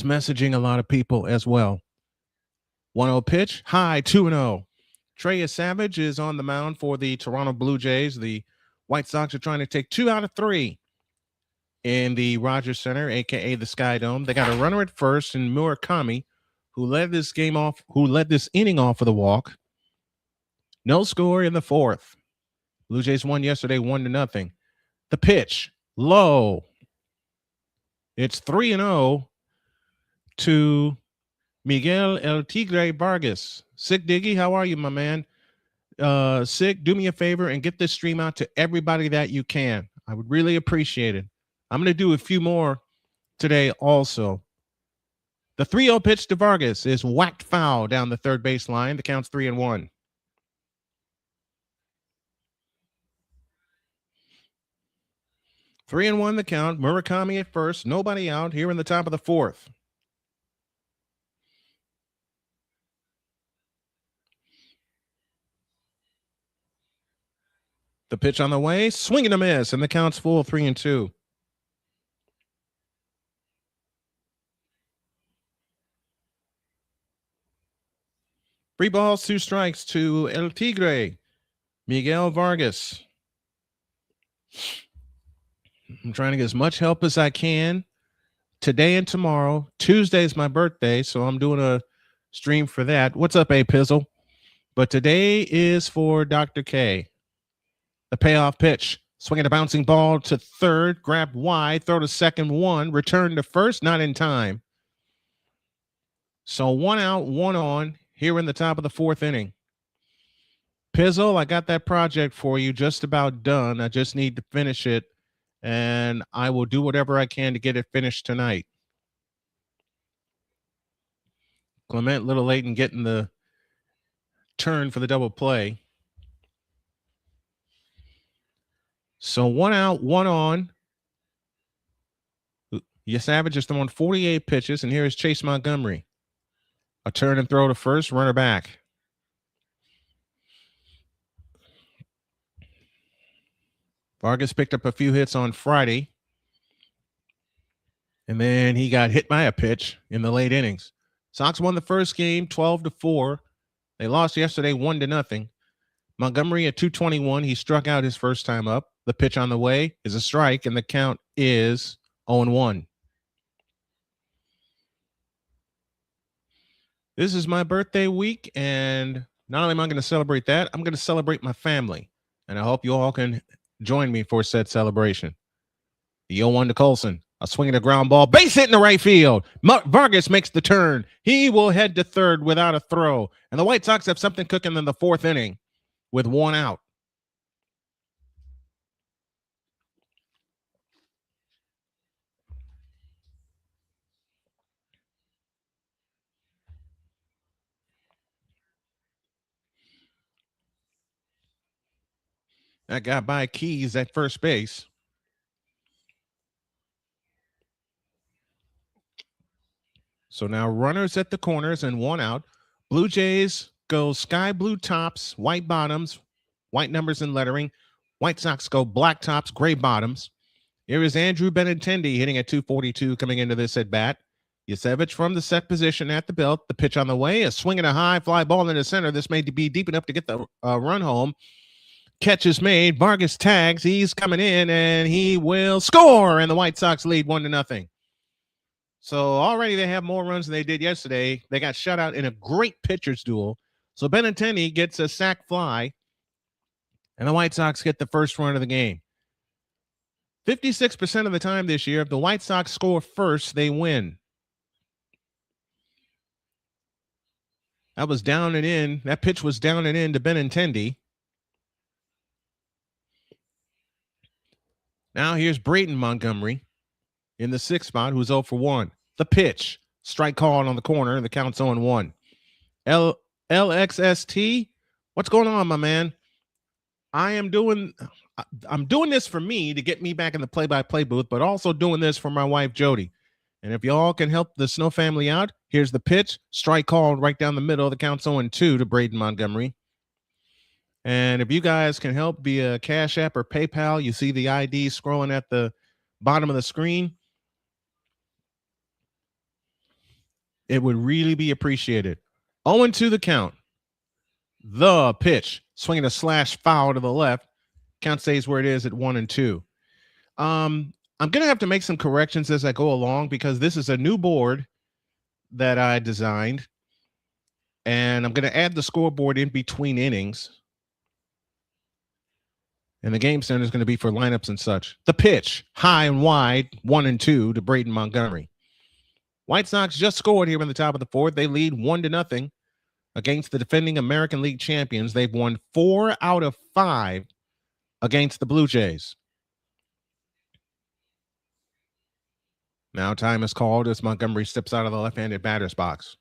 messaging a lot of people as well. 1-0 pitch, high 2-0. Trey Savage is on the mound for the Toronto Blue Jays. The White Sox are trying to take 2 out of 3 in the Rogers Center, aka the Sky Dome. They got a runner at first in Murakami, who led this inning off with a walk. No score in the fourth. Blue Jays won yesterday 1-0. The pitch, low. It's 3-0 to Miguel El Tigre Vargas. Sick Diggy, how are you, my man? Sick, do me a favor and get this stream out to everybody that you can. I would really appreciate it. I'm going to do a few more today also. The 3-0 pitch to Vargas is whacked foul down the third base line. The count's 3-1. Three and one the count. Murakami at first. Nobody out here in the top of the fourth. The pitch on the way. Swing and a miss. And the count's full 3-2. Three balls, 2 strikes to El Tigre. Miguel Vargas. I'm trying to get as much help as I can today and tomorrow. Tuesday is my birthday, so I'm doing a stream for that. What's up, A Pizzle? But today is for Dr. K. The payoff pitch. Swinging a bouncing ball to third. Grab wide. Throw to second 1. Return to first. Not in time. So 1 out, 1 on here in the top of the fourth inning. Pizzle, I got that project for you just about done. I just need to finish it. And I will do whatever I can to get it finished tonight. Clement, a little late in getting the turn for the double play. So 1 out, 1 on. Savage is throwing 48 pitches, and here is Chase Montgomery. A turn and throw to first, runner back. Vargas picked up a few hits on Friday. And then he got hit by a pitch in the late innings. Sox won the first game 12-4. They lost yesterday 1-0. Montgomery at 221. He struck out his first time up. The pitch on the way is a strike, and the count is 0-1. This is my birthday week, and not only am I going to celebrate that, I'm going to celebrate my family. And I hope you all can join me for said celebration. The 0-1 to Colson. A swing and a ground ball. Base hit in the right field. Vargas makes the turn. He will head to third without a throw. And the White Sox have something cooking in the fourth inning with 1 out. That got by Keys at first base. So now runners at the corners and 1 out. Blue Jays go sky blue tops, white bottoms, white numbers and lettering. White Sox go black tops, gray bottoms. Here is Andrew Benintendi hitting at 242 coming into this at bat. Yasevich from the set position at the belt. The pitch on the way, a swing and a high fly ball in the center. This may be deep enough to get the run home. Catch is made. Vargas tags. He's coming in, and he will score. And the White Sox lead 1-0. So already they have more runs than they did yesterday. They got shut out in a great pitcher's duel. So Benintendi gets a sac fly, and the White Sox get the first run of the game. 56% of the time this year, if the White Sox score first, they win. That was down and in. That pitch was down and in to Benintendi. Now here's Braden Montgomery in the 6th spot, who's 0 for 1. The pitch, strike called on the corner, the count's 0-1. LXST, what's going on, my man? I'm doing this for me to get me back in the play-by-play booth, but also doing this for my wife, Jody. And if y'all can help the Snow family out, here's the pitch, strike called right down the middle, the count's 0-2 to Braden Montgomery. And if you guys can help via Cash App or PayPal, you see the ID scrolling at the bottom of the screen. It would really be appreciated. 0-2 the count. The pitch. Swinging a slash foul to the left. Count stays where it is at 1-2. I'm going to have to make some corrections as I go along because this is a new board that I designed. And I'm going to add the scoreboard in between innings. And the game center is going to be for lineups and such. The pitch, high and wide, 1-2 to Braden Montgomery. White Sox just scored here in the top of the fourth. They lead 1-0 against the defending American League champions. They've won 4 out of 5 against the Blue Jays. Now time is called as Montgomery steps out of the left-handed batter's box.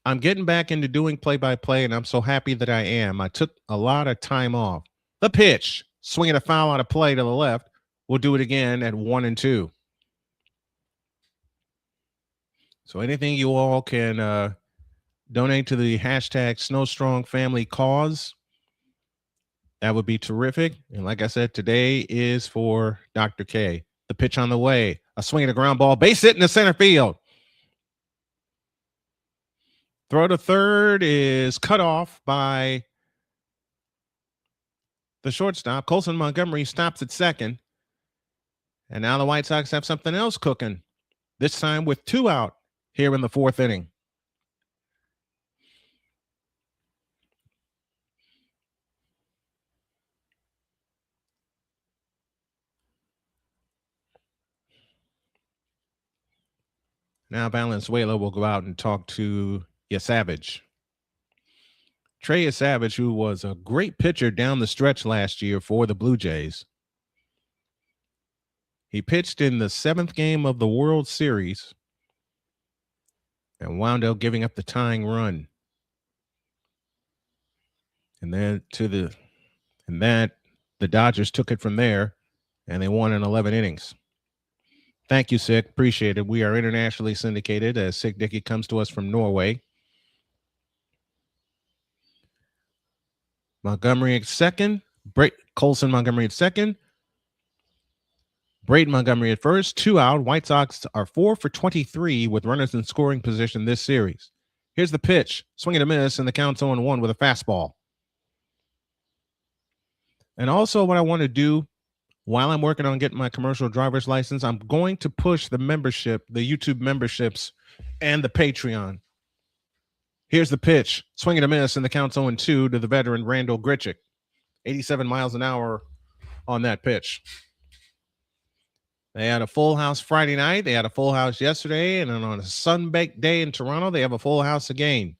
I'm getting back into doing play-by-play, and I'm so happy that I am. I took a lot of time off. The pitch, swinging a foul out of play to the left. We'll do it again at 1-2. So anything you all can donate to the hashtag Snowstrong Family Cause, that would be terrific. And like I said, today is for Dr. K. The pitch on the way. A swing and a ground ball. Base hit in the center field. Throw to third is cut off by the shortstop. Colson Montgomery stops at second. And now the White Sox have something else cooking. This time with 2 out here in the 4th inning. Now Valenzuela will go out and talk to Savage. Trey Savage, who was a great pitcher down the stretch last year for the Blue Jays. He pitched in the 7th game of the World Series and wound up giving up the tying run. And then the Dodgers took it from there, and they won in 11 innings. Thank you, Sick. Appreciate it. We are internationally syndicated as Sick Dickey comes to us from Norway. Montgomery at second. Colson Montgomery at second. Braden Montgomery at first. 2 out. White Sox are 4 for 23 with runners in scoring position this series. Here's the pitch. Swing and a miss, and the count's 0-1 with a fastball. And also what I want to do while I'm working on getting my commercial driver's license, I'm going to push the membership, the YouTube memberships, and the Patreon. Here's the pitch. Swing and a miss, and the count's 0-2 to the veteran Randall Grichuk. 87 miles an hour on that pitch. They had a full house Friday night. They had a full house yesterday, and then on a sun-baked day in Toronto, they have a full house again.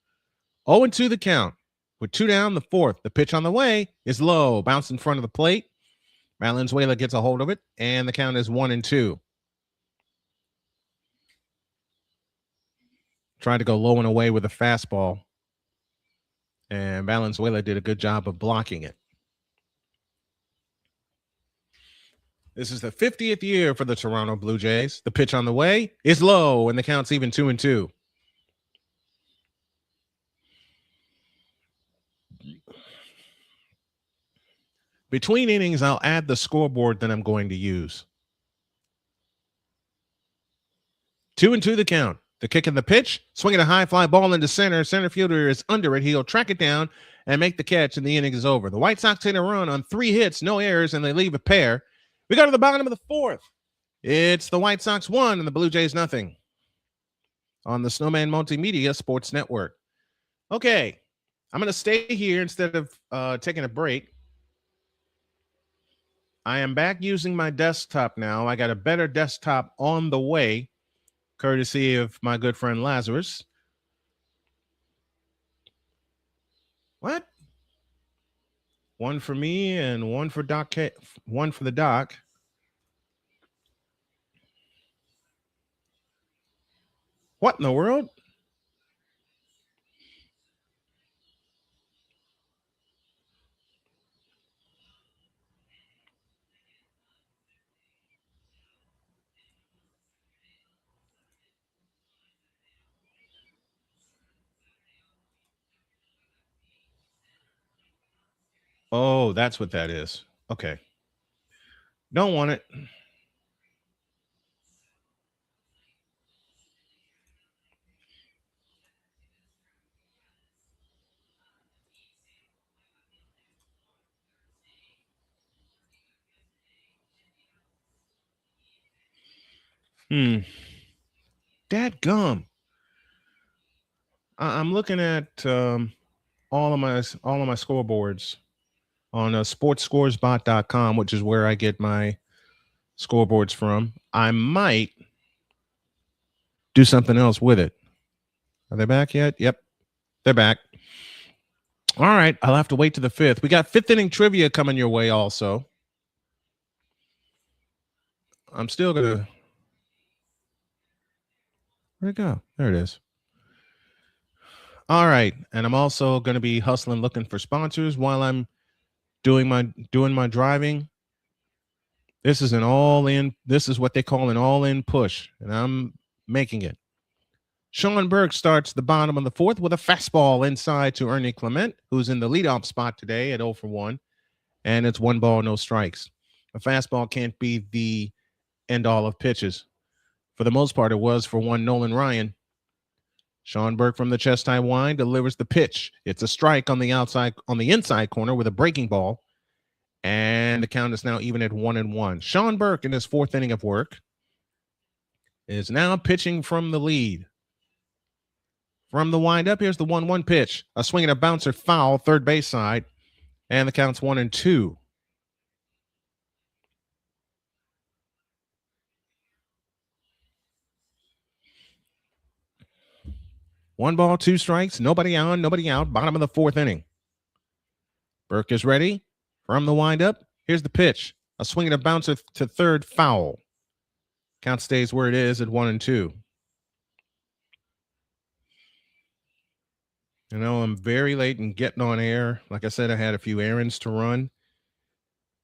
0-2 the count. With 2 down, the 4th. The pitch on the way is low. Bounce in front of the plate. Valenzuela gets a hold of it, and the count is 1-2. Tried to go low and away with a fastball, and Valenzuela did a good job of blocking it. This is the 50th year for the Toronto Blue Jays. The pitch on the way is low, and the count's even 2-2. Between innings, I'll add the scoreboard that I'm going to use. 2-2 the count. The kick and the pitch, swinging a high fly ball into center. Center fielder is under it. He'll track it down and make the catch, and the inning is over. The White Sox hit a run on 3 hits, no errors, and they leave a pair. We go to the bottom of the 4th. It's the White Sox 1 and the Blue Jays nothing on the Snowman Multimedia Sports Network. Okay, I'm going to stay here instead of taking a break. I am back using my desktop now. I got a better desktop on the way, courtesy of my good friend Lazarus. What? One for me and one for Doc. One for the Doc. What in the world? Oh, that's what that is. Okay. Don't want it. Dadgum. I'm looking at all of my scoreboards on sportscoresbot.com, which is where I get my scoreboards from. I might do something else with it. Are they back yet? Yep, they're back. All right, I'll have to wait to the fifth. We got fifth inning trivia coming your way also. I'm still gonna. Where'd it go? There it is. All right, and I'm also going to be hustling, looking for sponsors while I'm doing my driving. This is an all-in. This is what they call an all-in push, and I'm making it. Sean Burke starts the bottom of the fourth with a fastball inside to Ernie Clement, who's in the leadoff spot today at 0 for 1, and it's 1 ball, no strikes. A fastball can't be the end-all of pitches. For the most part, it was for one Nolan Ryan. Sean Burke from the chest high wind delivers the pitch. It's a strike on the inside corner with a breaking ball. And the count is now even at 1-1. Sean Burke in his fourth inning of work is now pitching from the lead. From the windup, here's the 1-1 pitch. A swing and a bouncer foul, third base side. And the count's 1-2. 1 ball, 2 strikes, nobody on, nobody out. Bottom of the fourth inning. Burke is ready. From the windup, here's the pitch. A swing and a bouncer to third, foul. Count stays where it is at 1-2. You know, I'm very late in getting on air. Like I said, I had a few errands to run.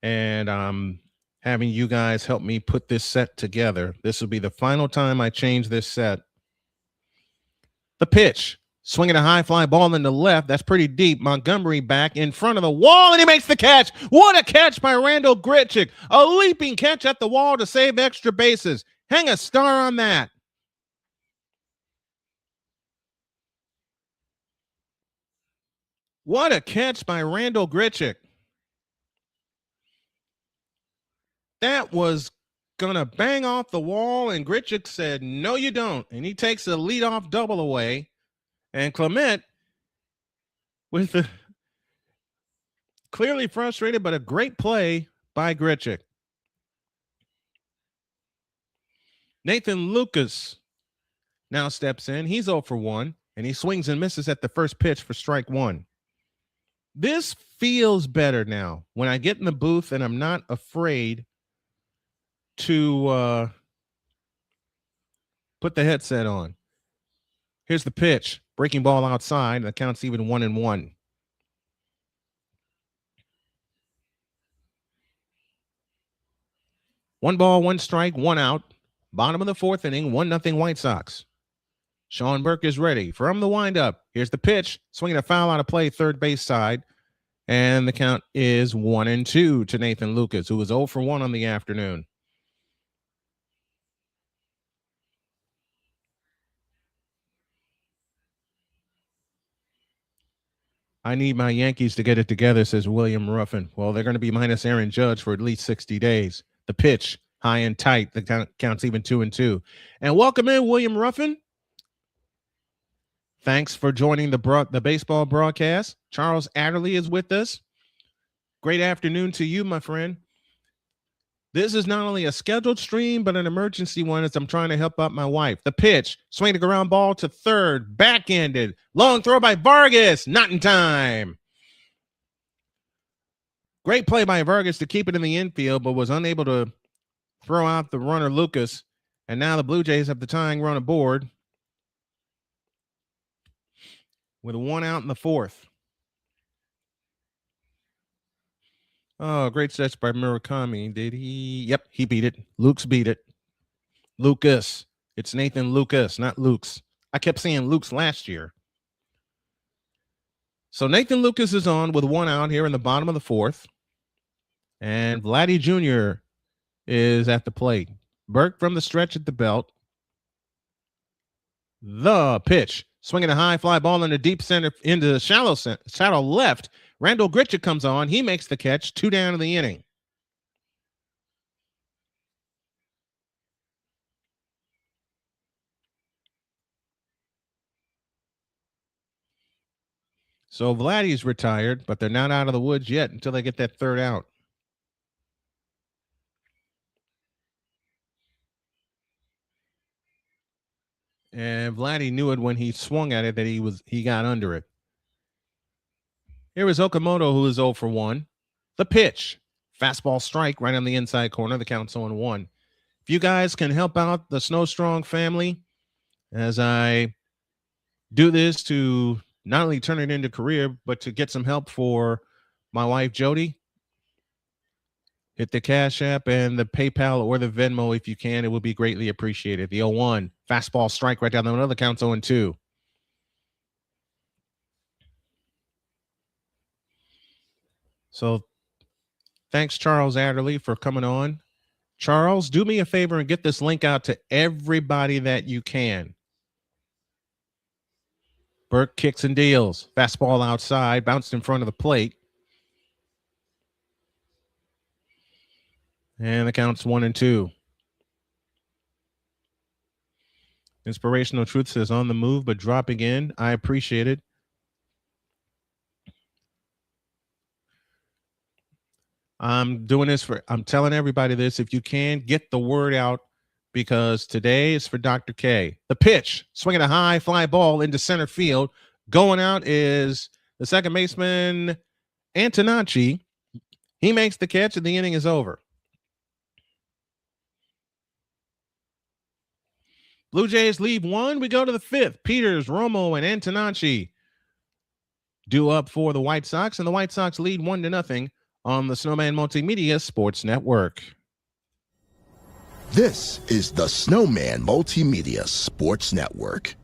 And I'm having you guys help me put this set together. This will be the final time I change this set. The pitch. Swinging a high fly ball in the left. That's pretty deep. Montgomery back in front of the wall, and he makes the catch. What a catch by Randall Grichuk. A leaping catch at the wall to save extra bases. Hang a star on that. What a catch by Randall Grichuk. That was going to bang off the wall, and Grichuk said, no, you don't. And he takes a leadoff double away. And Clement, with the clearly frustrated, but a great play by Grichuk. Nathan Lucas now steps in. He's 0 for 1, and he swings and misses at the first pitch for strike 1. This feels better now when I get in the booth and I'm not afraid to put the headset on. Here's the pitch. Breaking ball outside, and the count's even 1-1. One ball, 1 strike, 1 out. Bottom of the fourth inning, 1-0 White Sox. Sean Burke is ready. From the windup, here's the pitch. Swinging a foul out of play, third base side. And the count is 1-2 to Nathan Lucas, who was 0 for 1 on the afternoon. I need my Yankees to get it together, says William Ruffin. Well, they're going to be minus Aaron Judge for at least 60 days. The pitch, high and tight. The count's even 2-2. And welcome in, William Ruffin. Thanks for joining the baseball broadcast. Charles Adderley is with us. Great afternoon to you, my friend. This is not only a scheduled stream, but an emergency one as I'm trying to help out my wife. The pitch, swing the ground ball to third, back-ended. Long throw by Vargas, not in time. Great play by Vargas to keep it in the infield, but was unable to throw out the runner Lucas. And now the Blue Jays have the tying run aboard with 1 out in the fourth. Oh, great stretch by Murakami. Did he? Yep, he beat it. Luke's beat it. Lucas. It's Nathan Lucas, not Luke's. I kept saying Luke's last year. So Nathan Lucas is on with 1 out here in the bottom of the fourth. And Vladdy Jr. is at the plate. Burke from the stretch at the belt. The pitch. Swinging a high fly ball in the deep center into the shallow left. Randall Grichuk comes on. He makes the catch. 2 down in the inning. So Vladdy's retired, but they're not out of the woods yet until they get that third out. And Vladdy knew it when he swung at it that he got under it. Here is Okamoto, who is 0 for 1. The pitch. Fastball strike right on the inside corner. The count's 0-1. If you guys can help out the Snow Strong family as I do this to not only turn it into a career, but to get some help for my wife, Jody, hit the Cash App and the PayPal or the Venmo if you can. It would be greatly appreciated. The 0-1. Fastball strike right down the middle. The count's 0-2. So thanks, Charles Adderley, for coming on. Charles, do me a favor and get this link out to everybody that you can. Burke kicks and deals. Fastball outside, bounced in front of the plate. And the count's 1-2. Inspirational Truth says on the move, but dropping in. I appreciate it. I'm telling everybody this. If you can, get the word out because today is for Dr. K. The pitch, swinging a high fly ball into center field. Going out is the second baseman, Antonacci. He makes the catch and the inning is over. Blue Jays leave 1. We go to the 5th. Peters, Romo, and Antonacci due up for the White Sox, and the White Sox lead 1-0 on the Snowman Multimedia Sports Network. This is the Snowman Multimedia Sports Network.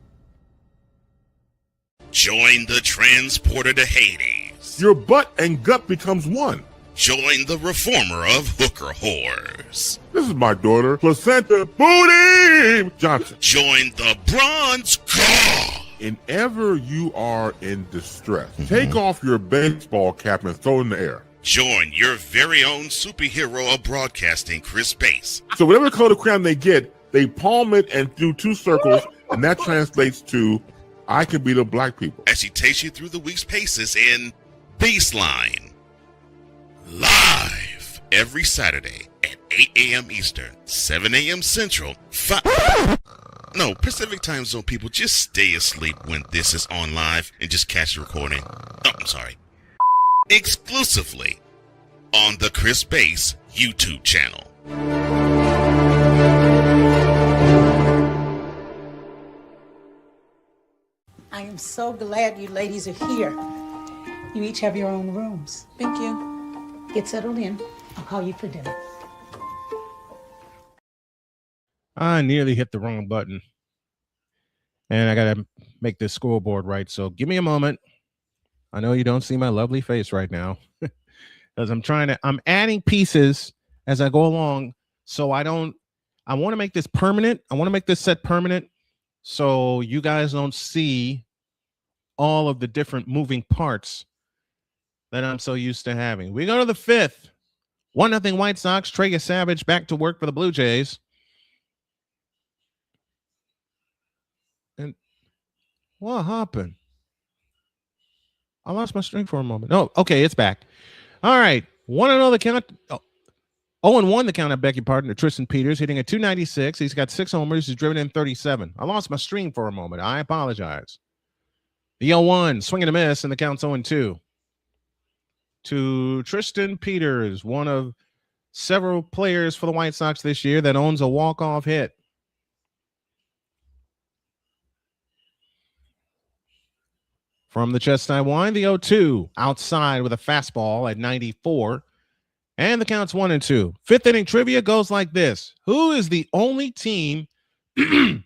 Join the transporter to Hades. Your butt and gut becomes one. Join the reformer of hooker whores. This is my daughter, Placenta Booty Johnson. Join the bronze claw. Whenever you are in distress, take off your baseball cap and throw it in the air. Join your very own superhero of broadcasting, Chris Bass. So whatever color crayon they get, they palm it and do 2 circles, and that translates to, I can beat up black people. As she takes you through the week's paces in Baseline. Live every Saturday at 8 a.m. Eastern, 7 a.m. Central, Pacific Time Zone people, just stay asleep when this is on live and just catch the recording. Oh, I'm sorry. Exclusively on the Chris Bass YouTube channel. I am so glad you ladies are here. You each have your own rooms. Thank you. Get settled in. I'll call you for dinner. I nearly hit the wrong button. And I got to make this scoreboard right. So give me a moment. I know you don't see my lovely face right now because I'm adding pieces as I go along. So I want to make this permanent. I want to make this set permanent so you guys don't see all of the different moving parts that I'm so used to having. We go to the 5th. 1-0 White Sox. Trey Savage back to work for the Blue Jays. And what happened? I lost my string for a moment. No, okay, it's back. All right. 1-0 the count. 0-1 the count, I beg your pardon, to Tristan Peters, hitting at .296. He's got 6 homers. He's driven in 37. I lost my string for a moment. I apologize. The 0-1, swing and a miss, and the count's 0-2. To Tristan Peters, one of several players for the White Sox this year that owns a walk-off hit. From the chest side wind, the 0-2 outside with a fastball at 94. And the count's 1-2. 5th inning trivia goes like this. Who is the only team in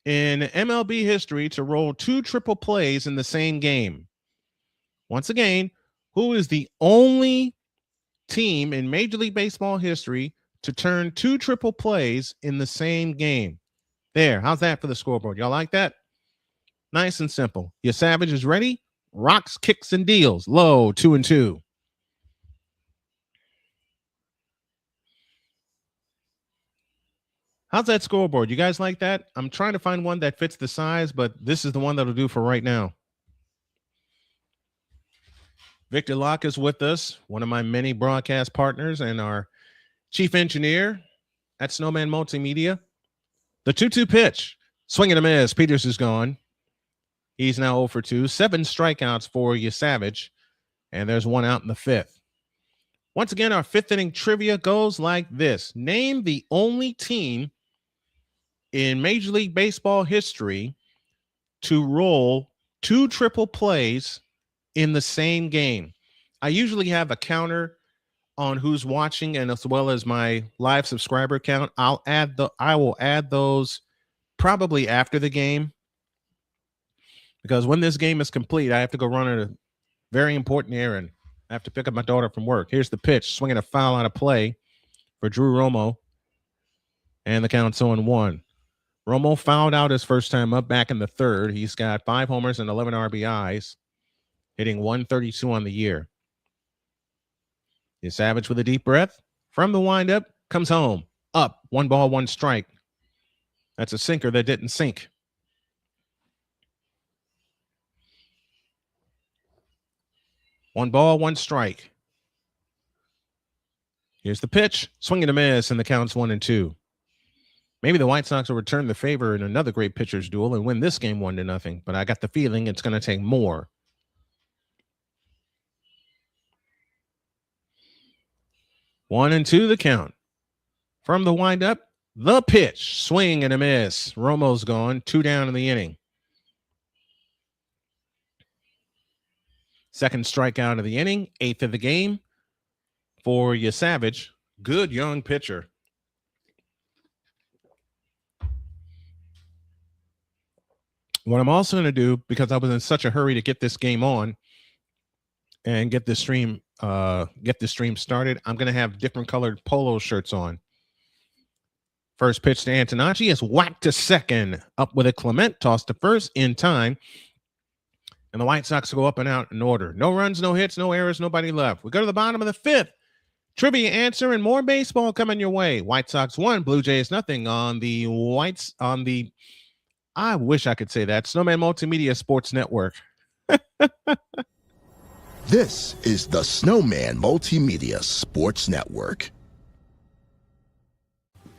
MLB history to roll 2 triple plays in the same game? Once again, who is the only team in Major League Baseball history to turn 2 triple plays in the same game? There. How's that for the scoreboard? Y'all like that? Nice and simple. Your Savage is ready. Rocks, kicks, and deals. Low, 2-2. How's that scoreboard? You guys like that? I'm trying to find one that fits the size, but this is the one that'll do for right now. Victor Locke is with us, one of my many broadcast partners and our chief engineer at Snowman Multimedia. The 2-2 pitch. Swing and a miss. Peters is gone. He's now 0 for 2. 7 strikeouts for Savage. And there's one out in the fifth. Once again, our fifth inning trivia goes like this. Name the only team in Major League Baseball history to roll 2 triple plays in the same game. I usually have a counter on who's watching, and as well as my live subscriber count. I will add those probably after the game, because when this game is complete, I have to go run a very important errand. I have to pick up my daughter from work. Here's the pitch, swinging a foul out of play for Drew Romo, and the count's 0-1. Romo fouled out his first time up back in the third. He's got 5 homers and 11 RBIs, hitting 132 on the year. Savage with a deep breath from the windup comes home. Up, 1 ball, 1 strike. That's a sinker that didn't sink. One ball, 1 strike. Here's the pitch. Swing and a miss, and the count's 1-2. Maybe the White Sox will return the favor in another great pitcher's duel and win this game 1-0. But I got the feeling it's going to take more. 1-2 the count. From the windup, the pitch. Swing and a miss. Romo's gone. 2 down in the inning. Second strikeout of the inning. 8th of the game for Savage. Good young pitcher. What I'm also going to do, because I was in such a hurry to get this game on and get this stream started, I'm going to have different colored polo shirts on. First pitch to Antonacci is whacked to second. Up with a Clement, tossed to first in time. And the White Sox go up and out in order. No runs, no hits, no errors, nobody left. We go to the bottom of the fifth. Trivia answer and more baseball coming your way. White Sox 1, Blue Jays nothing on the I wish I could say that, Snowman Multimedia Sports Network. This is the Snowman Multimedia Sports Network.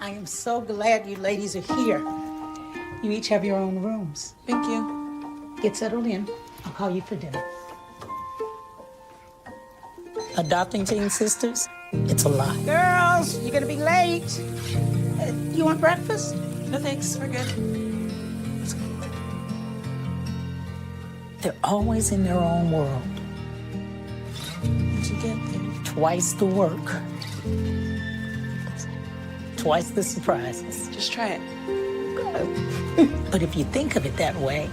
I am so glad you ladies are here. You each have your own rooms. Thank you. Get settled in. I'll call you for dinner. Adopting teen sisters, it's a lot. Girls, you're gonna be late. You want breakfast? No thanks, we're good. They're always in their own world. What'd you get there? Twice the work. Twice the surprises. Just try it. But if you think of it that way,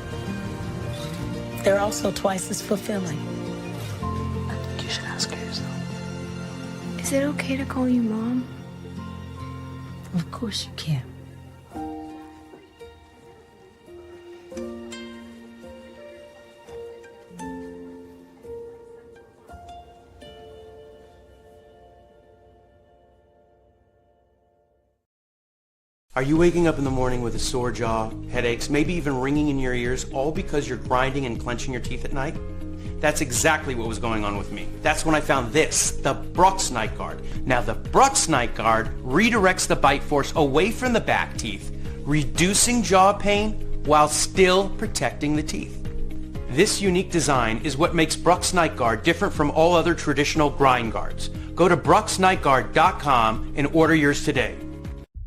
they're also twice as fulfilling. I think you should ask her yourself. Is it okay to call you Mom? Of course you can. Are you waking up in the morning with a sore jaw, headaches, maybe even ringing in your ears, all because you're grinding and clenching your teeth at night? That's exactly what was going on with me. That's when I found this, the Brux Night Guard. Now the Brux Night Guard redirects the bite force away from the back teeth, reducing jaw pain while still protecting the teeth. This unique design is what makes Brux Night Guard different from all other traditional grind guards. Go to BruxNightGuard.com and order yours today.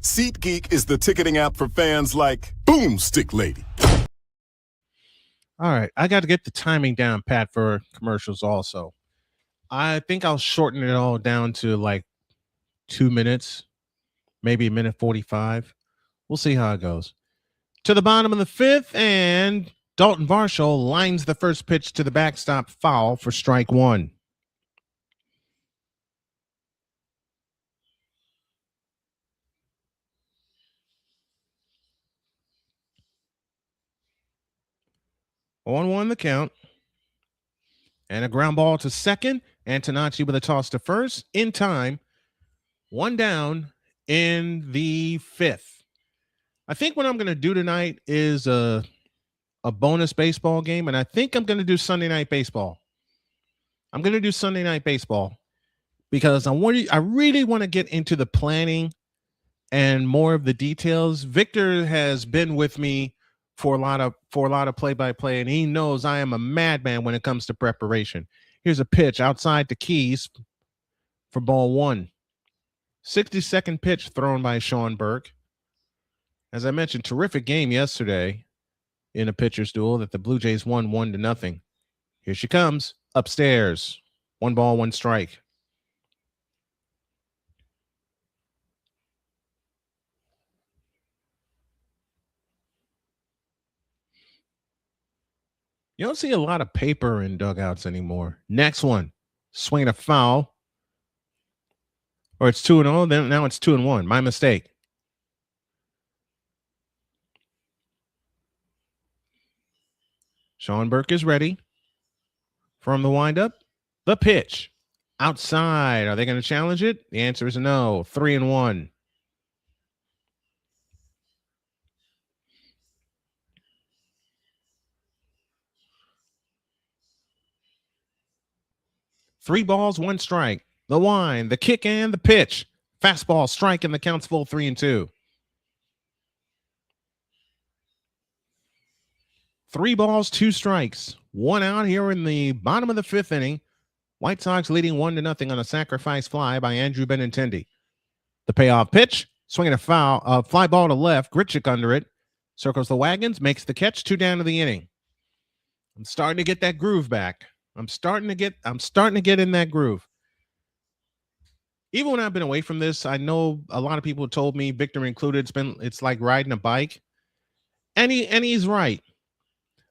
SeatGeek is the ticketing app for fans like Boomstick Lady. All right, I got to get the timing down, Pat, for commercials also. I think I'll shorten it all down to like 2 minutes, maybe a minute 45. We'll see how it goes. To the bottom of the fifth, and Dalton Varsho lines the first pitch to the backstop foul for strike 1. On 1 the count. And a ground ball to second. Antonacci with a toss to first in time. 1 down in the fifth. I think what I'm going to do tonight is a bonus baseball game, and I think I'm going to do Sunday Night Baseball. I'm going to do Sunday Night Baseball because I really want to get into the planning and more of the details. Victor has been with me for a lot of play-by-play, and he knows I am a madman when it comes to preparation. Here's a pitch outside the keys for ball one. 62nd pitch thrown by Sean Burke. As I mentioned, terrific game yesterday in a pitcher's duel that the Blue Jays won 1-0. Here she comes upstairs. 1 ball, 1 strike. You don't see a lot of paper in dugouts anymore. Next one, swing a foul. Or it's 2-0. Then now it's 2-1. My mistake. Sean Burke is ready. From the windup, the pitch. Outside. Are they going to challenge it? The answer is no. 3-1. Three balls, 1 strike. The wind, the kick, and the pitch. Fastball, strike, and the count's full 3-2. 3 balls, 2 strikes. 1 out here in the bottom of the 5th inning. White Sox leading 1-0 on a sacrifice fly by Andrew Benintendi. The payoff pitch, swinging a foul, fly ball to left, Gritchick under it. Circles the wagons, makes the catch, 2 down to the inning. I'm starting to get that groove back. I'm starting to get in that groove. Even when I've been away from this, I know a lot of people told me, Victor included, it's like riding a bike. And he's right.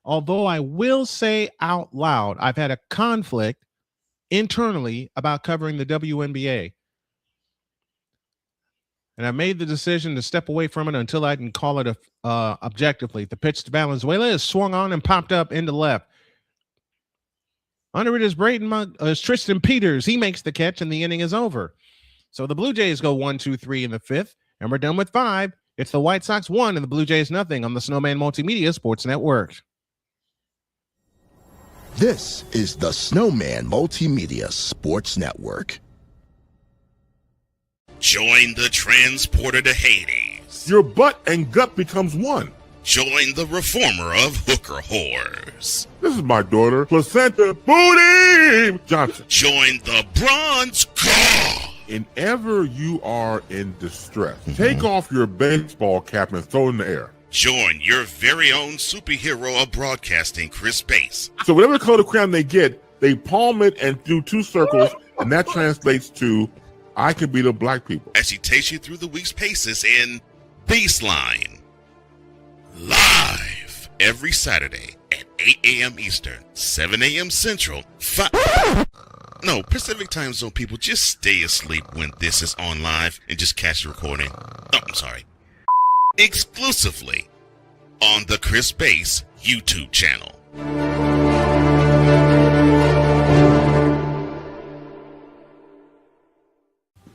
Although I will say out loud, I've had a conflict internally about covering the WNBA. And I made the decision to step away from it until I can call it objectively. The pitch to Valenzuela is swung on and popped up into left. Under it is Tristan Peters. He makes the catch, and the inning is over. So the Blue Jays go 1-2-3 in the 5th, and we're done with 5. It's the White Sox 1 and the Blue Jays 0 on the Snowman Multimedia Sports Network. This is the Snowman Multimedia Sports Network. Join the transporter to Hades. Your butt and gut becomes one. Join the reformer of hooker whores. This is my daughter, Placenta Booty Johnson. Join the bronze car. Whenever you are in distress, take off your baseball cap and throw it in the air. Join your very own superhero of broadcasting, Chris Bass. So whatever color crayon they get, they palm it and do 2 circles, and that translates to, I can beat up black people. As she takes you through the week's paces in Baseline. Live every Saturday at 8 a.m. Eastern, 7 a.m. Central, Pacific time zone people, just stay asleep when this is on live and just catch the recording. Oh, I'm sorry. Exclusively on the Chris Bass YouTube channel.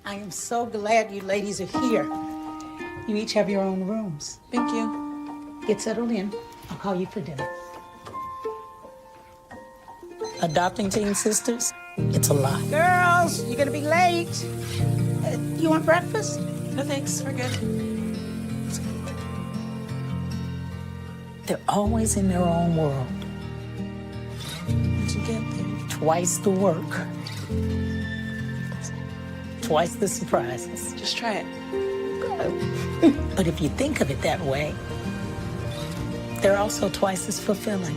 I am so glad you ladies are here. You each have your own rooms. Thank you. Get settled in. I'll call you for dinner. Adopting teen sisters? It's a lot. Girls, you're gonna be late. You want breakfast? No thanks, we're good. They're always in their own world. How'd you get there? Twice the work. Twice the surprises. Just try it. But if you think of it that way, they're also twice as fulfilling.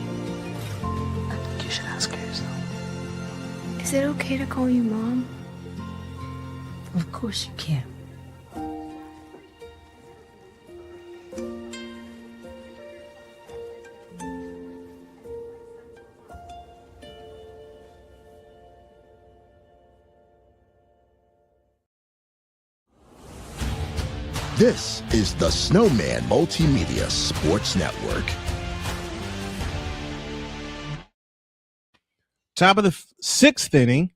I think you should ask her yourself. Is it okay to call you Mom? Of course you can. This is the Snowman Multimedia Sports Network. Top of the 6th inning,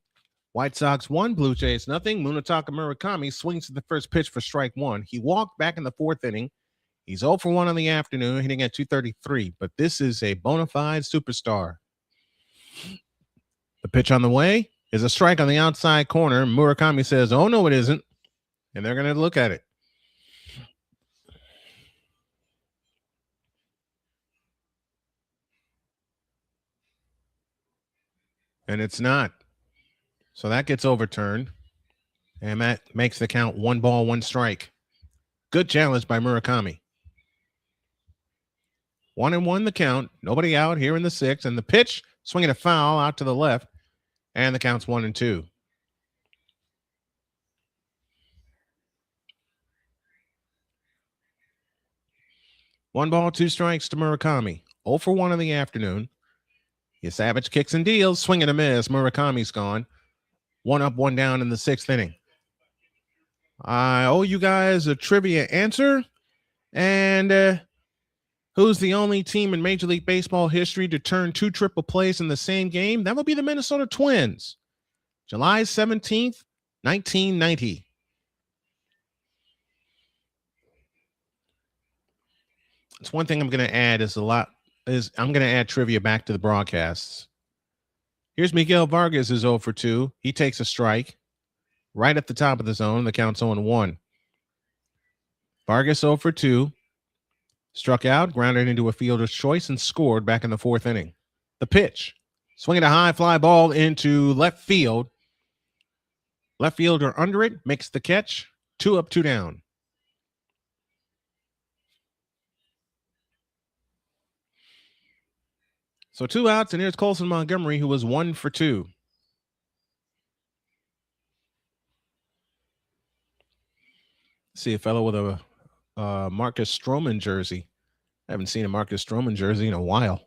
White Sox 1, Blue Jays 0. Munetaka Murakami swings to the first pitch for strike 1. He walked back in the 4th inning. He's 0 for 1 on the afternoon, hitting at .233. But this is a bona fide superstar. The pitch on the way is a strike on the outside corner. Murakami says, "Oh, no, it isn't." And they're going to look at it. And it's not. So that gets overturned. And that makes the count 1 ball, 1 strike. Good challenge by Murakami. 1-1 the count. Nobody out here in the 6th. And the pitch, swinging a foul out to the left. And the count's 1-2. One ball, 2 strikes to Murakami. 0 for 1 in the afternoon. Your Savage kicks and deals. Swing and a miss. Murakami's gone. 1 up, 1 down in the 6th inning. I owe you guys a trivia answer. And who's the only team in Major League Baseball history to turn 2 triple plays in the same game? That would be the Minnesota Twins. July 17th, 1990. It's one thing I'm going to add I'm going to add trivia back to the broadcasts. Here's Miguel Vargas is 0 for 2. He takes a strike right at the top of the zone. The count's 0-1. Vargas 0 for 2. Struck out, grounded into a fielder's choice, and scored back in the 4th inning. The pitch. Swinging a high fly ball into left field. Left fielder under it, makes the catch. 2 up, 2 down. So 2 outs, and here's Colson Montgomery, who was 1 for 2. See a fellow with a Marcus Stroman jersey. I haven't seen a Marcus Stroman jersey in a while.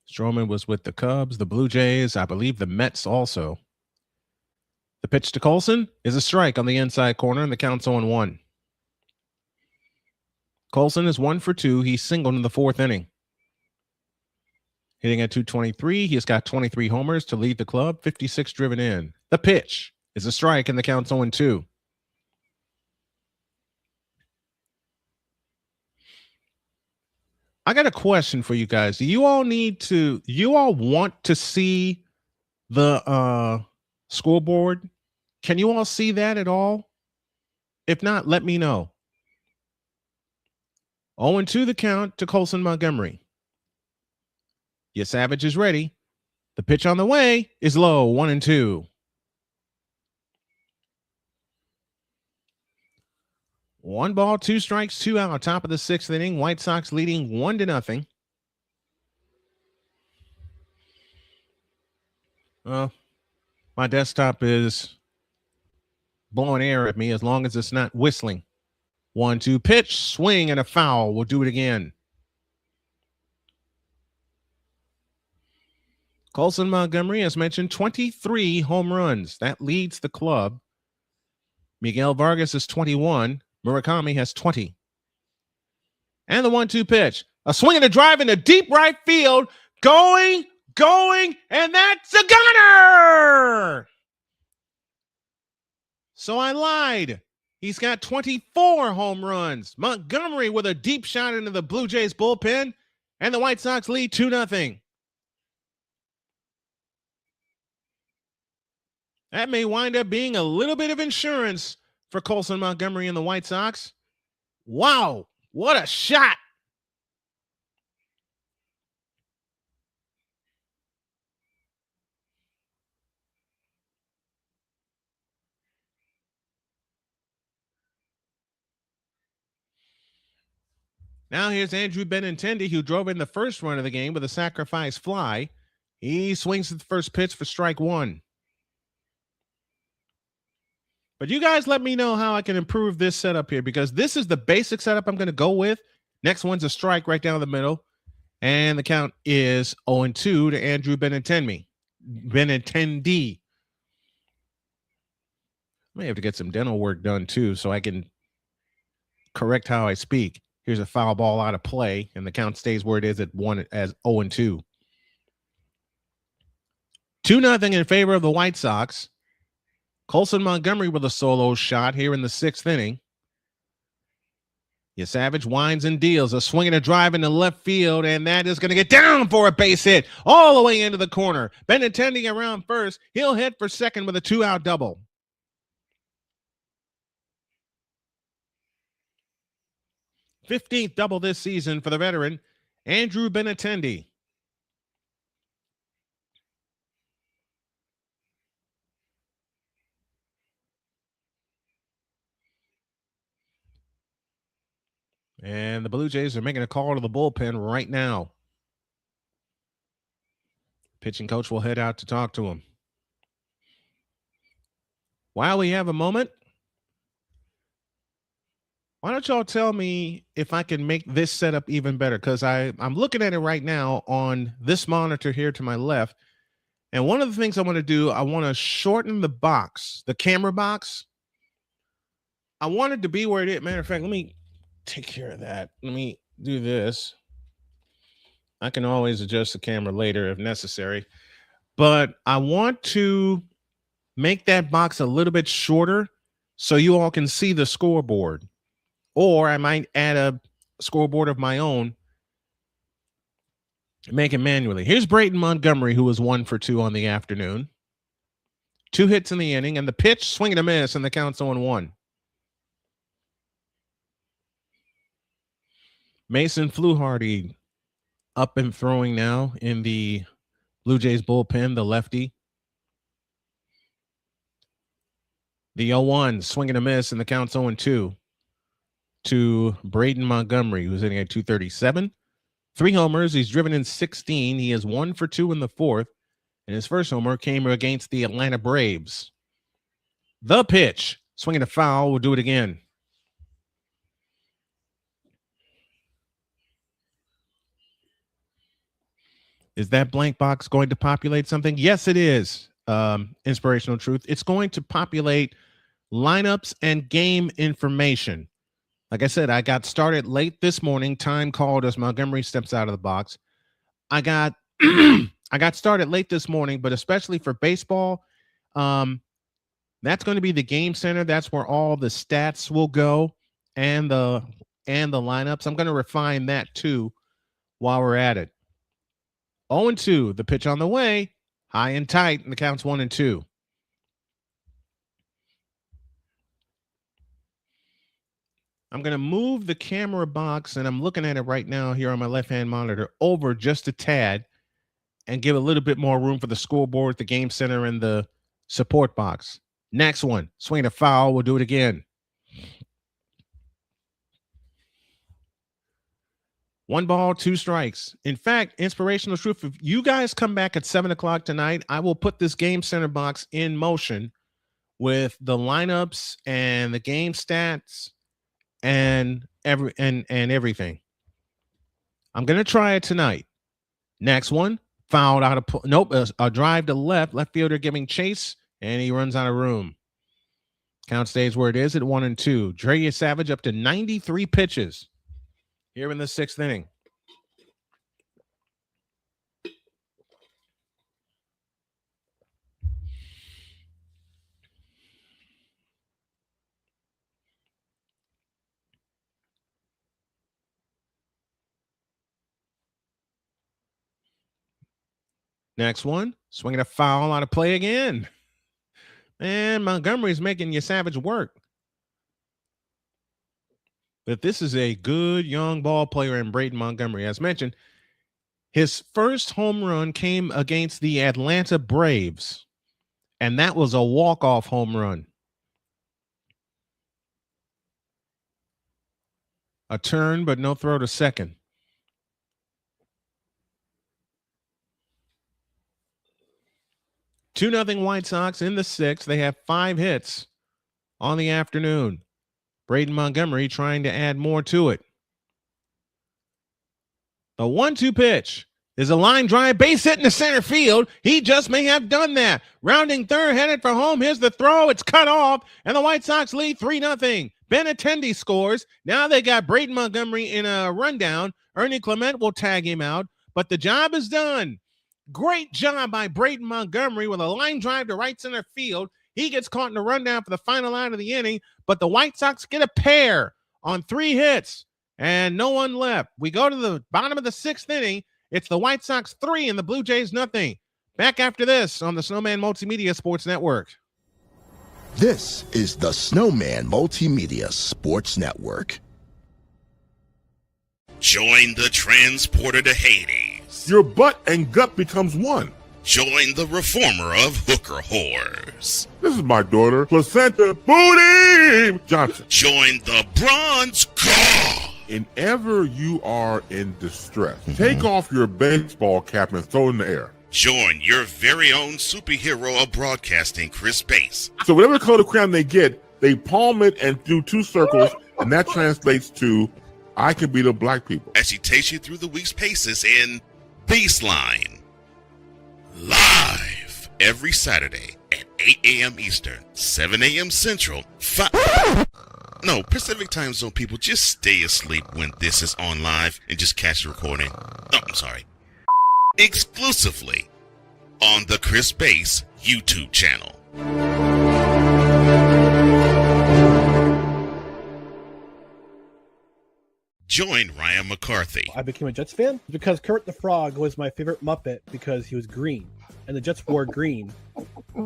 Stroman was with the Cubs, the Blue Jays, I believe the Mets also. The pitch to Colson is a strike on the inside corner, and the count's 0-1. Colson is 1 for 2. He's singled in the 4th inning. Hitting at .223, he has got 23 homers to lead the club, 56 driven in. The pitch is a strike, and the count's 0-2. I got a question for you guys. Do you all want to see the scoreboard? Can you all see that at all? If not, let me know. 0-2 the count to Colson Montgomery. Your Savage is ready. The pitch on the way is low, 1-2. 1 ball, 2 strikes, 2 out. Top of the 6th inning. White Sox leading 1-0. Well, my desktop is blowing air at me as long as it's not whistling. 1-2 pitch, swing and a foul. We'll do it again. Colson Montgomery, as mentioned, 23 home runs. That leads the club. Miguel Vargas is 21. Murakami has 20. And the 1-2 pitch. A swing and a drive into deep right field. Going, and that's a gunner! So I lied. He's got 24 home runs. Montgomery with a deep shot into the Blue Jays bullpen. And the White Sox lead 2-0. That may wind up being a little bit of insurance for Colson Montgomery and the White Sox. Wow, what a shot. Now here's Andrew Benintendi, who drove in the first run of the game with a sacrifice fly. He swings at the first pitch for strike 1. But you guys let me know how I can improve this setup here, because this is the basic setup I'm going to go with. Next one's a strike right down the middle. And the count is 0-2 to Andrew Benintendi. I may have to get some dental work done too, so I can correct how I speak. Here's a foul ball out of play, and the count stays where it is at 0-2. 2-0 in favor of the White Sox. Colson Montgomery with a solo shot here in the 6th inning. Savage winds and deals a swing and a drive into left field, and that is going to get down for a base hit all the way into the corner. Benintendi around first. He'll hit for second with a 2-out double. '15th double this season for the veteran, Andrew Benintendi. And the Blue Jays are making a call to the bullpen right now. Pitching coach will head out to talk to him. While we have a moment, why don't y'all tell me if I can make this setup even better? Because I'm looking at it right now on this monitor here to my left. And one of the things I want to do, I want to shorten the box, the camera box. I want it to be where it is. Matter of fact, let me take care of that. Let me do this. I can always adjust the camera later if necessary. But I want to make that box a little bit shorter so you all can see the scoreboard. Or I might add a scoreboard of my own, make it manually. Here's Brayden Montgomery, who was 1 for 2 on the afternoon. 2 hits in the inning, and the pitch, swing and a miss, and the count's 0-1. Mason Fluharty up and throwing now in the Blue Jays bullpen, the lefty. The 0-1, swing and a miss, and the count's 0-2 to Brayden Montgomery, who's hitting at 237. 3 homers. He's driven in 16. He is 1 for 2 in the 4th. And his first homer came against the Atlanta Braves. The pitch, swinging a foul. We'll do it again. Is that blank box going to populate something? Yes, it is. Inspirational Truth. It's going to populate lineups and game information. Like I said, I got started late this morning. Time called as Montgomery steps out of the box. I got started late this morning, but especially for baseball, that's going to be the game center. That's where all the stats will go and the lineups. I'm going to refine that too while we're at it. 0-2, the pitch on the way, high and tight, and the count's 1-2. I'm going to move the camera box, and I'm looking at it right now here on my left-hand monitor, over just a tad and give a little bit more room for the scoreboard, the game center, and the support box. Next one, swing a foul. We'll do it again. 1 ball, 2 strikes. In fact, Inspirational Truth, if you guys come back at 7 o'clock tonight, I will put this game center box in motion with the lineups and the game stats and everything. I'm going to try it tonight. Next one, fouled out of a drive to left fielder giving chase, and he runs out of room. Count stays where it is at 1-2. Trey Savage up to 93 pitches here in the 6th inning. Next one, swinging a foul out of play again. And Montgomery's making Savage work. But this is a good young ball player in Brayden Montgomery. As mentioned, his first home run came against the Atlanta Braves, and that was a walk-off home run. A turn, but no throw to second. Two 2-0 White Sox in the 6th. They have 5 hits on the afternoon. Brayden Montgomery trying to add more to it. The 1-2 pitch is a line drive, base hit in the center field. He just may have done that. Rounding third, headed for home. Here's the throw. It's cut off, and the White Sox lead 3-0. Benintendi scores. Now they got Brayden Montgomery in a rundown. Ernie Clement will tag him out, but the job is done. Great job by Brayden Montgomery with a line drive to right center field. He gets caught in the rundown for the final out of the inning, but the White Sox get a pair on 3 hits and no one left. We go to the bottom of the 6th inning. It's the White Sox 3 and the Blue Jays nothing. Back after this on the Snowman Multimedia Sports Network. This is the Snowman Multimedia Sports Network. Join the transporter to Hades. Your butt and gut becomes one. Join the reformer of hooker whores. This is my daughter, Placenta Booty Johnson. Join the bronze god. Whenever you are in distress, take off your baseball cap and throw it in the air. Join your very own superhero of broadcasting, Chris Bass. So whatever color crayon they get, they palm it and do 2 circles, and that translates to, I can beat up black people. As he takes you through the week's paces in Baseline. Live every Saturday at 8 a.m. Eastern, 7 a.m. Central, Pacific Time Zone people, just stay asleep when this is on live and just catch the recording. Exclusively on the Chris Bass YouTube channel. Join Ryan McCarthy. I became a Jets fan because Kurt the Frog was my favorite Muppet because he was green, and the Jets wore green.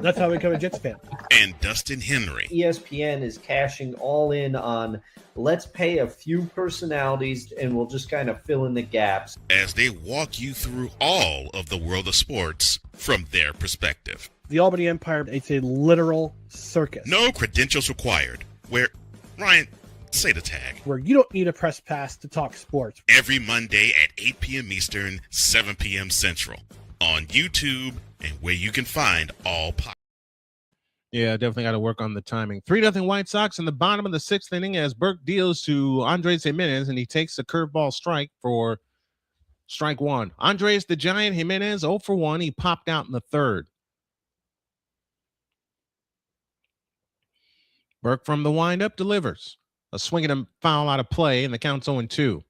That's how I became a Jets fan. And Dustin Henry. ESPN is cashing all in on let's pay a few personalities and we'll just kind of fill in the gaps. As they walk you through all of the world of sports from their perspective. The Albany Empire, it's a literal circus. No credentials required. Where, Ryan, say the tag. Where you don't need a press pass to talk sports. Every Monday at 8 p.m. Eastern, 7 p.m. Central. On YouTube and where you can find all podcasts. Yeah, definitely got to work on the timing. 3-0 White Sox in the bottom of the 6th inning as Burke deals to Andres Jimenez, and he takes a curveball strike for strike 1. Andres the Giant Jimenez 0 for 1. He popped out in the 3rd. Burke from the windup delivers. A swing and a foul out of play, and the count's 0-2.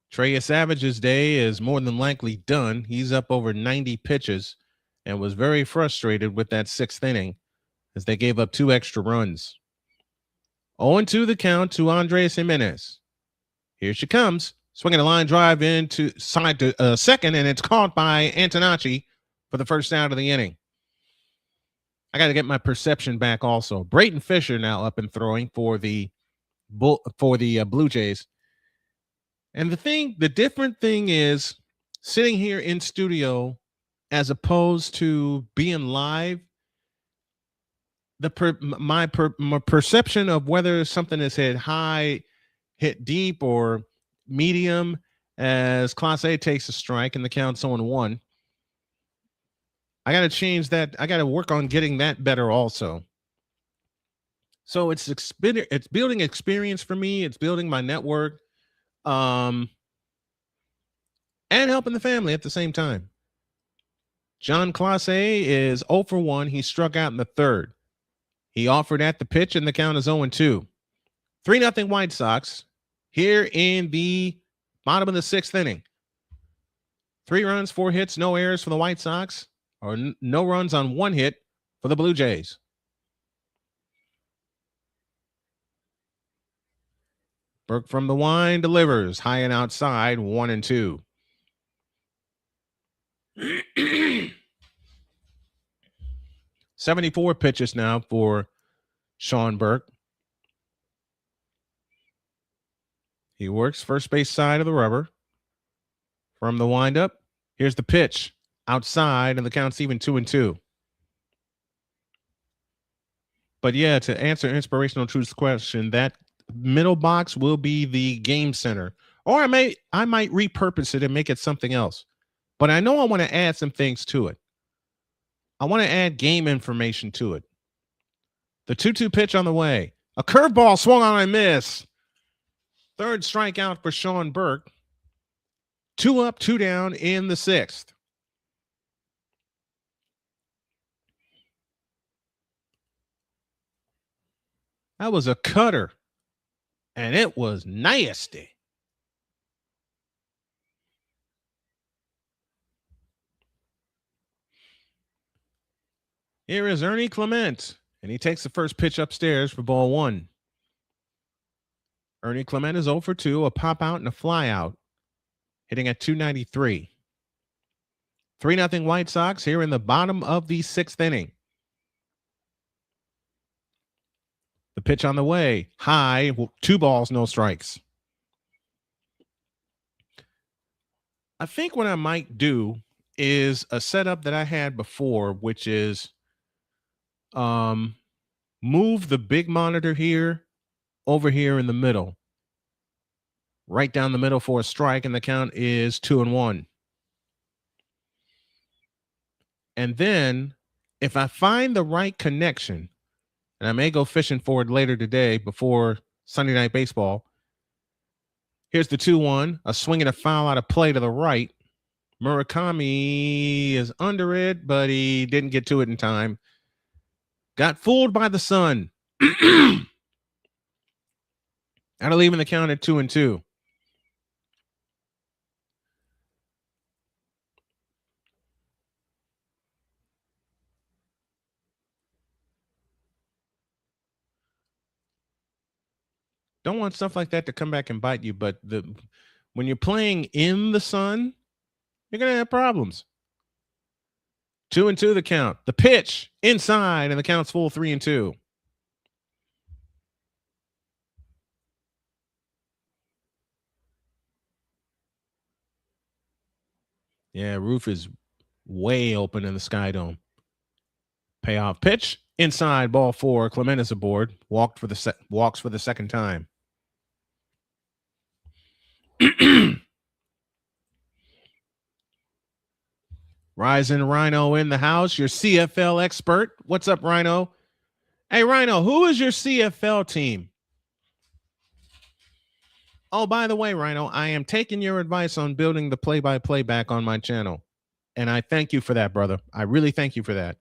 Trey Savage's day is more than likely done. He's up over 90 pitches and was very frustrated with that 6th inning as they gave up 2 extra runs. 0-2 the count to Andres Jimenez. Here she comes. Swinging a line drive into side to second, and it's caught by Antonacci for the first out of the inning. I got to get my perception back also. Brayton Fisher now up and throwing for the Blue Jays. And the different thing is sitting here in studio as opposed to being live. My perception of whether something is hit high, hit deep, or medium as Class A takes a strike and the count's 0-1. I got to change that. I got to work on getting that better also. So it's building experience for me. It's building my network. And helping the family at the same time. John Clase is 0 for 1. He struck out in the 3rd. He offered at the pitch, and the count is 0-2. 3-0 White Sox here in the bottom of the 6th inning. 3 runs, 4 hits, no errors for the White Sox, or no runs on 1 hit for the Blue Jays. Burke from the wind delivers high and outside, 1-2. $74 pitches now for Sean Burke. He works first base side of the rubber. From the windup, here's the pitch outside, and the count's even 2-2. But yeah, to answer Inspirational Truth's question, that middle box will be the game center, or I might repurpose it and make it something else. But I know I want to add some things to it. I want to add game information to it. The 2-2 pitch on the way. A curveball swung on and miss. 3rd strikeout for Sean Burke. 2 up, 2 down in the 6th. That was a cutter, and it was nasty. Here is Ernie Clement, and he takes the first pitch upstairs for ball one. Ernie Clement is 0 for 2, a pop out and a fly out, hitting at 293. 3-0 White Sox here in the bottom of the 6th inning. The pitch on the way, high, 2 balls, no strikes. I think what I might do is a setup that I had before, which is move the big monitor here over here in the middle, right down the middle for a strike, and the count is 2-1. And then if I find the right connection, and I may go fishing for it later today before Sunday Night Baseball. Here's the 2-1, a swing and a foul out of play to the right. Murakami is under it, but he didn't get to it in time. Got fooled by the sun. Out of leaving the count at 2-2. Don't want stuff like that to come back and bite you, but when you're playing in the sun, you're going to have problems. 2-2 the count. The pitch inside, and the count's full 3-2. Yeah, roof is way open in the Sky Dome. Payoff pitch inside, ball 4. Clement is aboard. Walks for the second time. Rising Rhino in the house, your CFL expert. What's up, Rhino? Hey, Rhino, who is your CFL team? Oh, by the way, Rhino, I am taking your advice on building the play-by-play back on my channel. And I thank you for that, brother. I really thank you for that.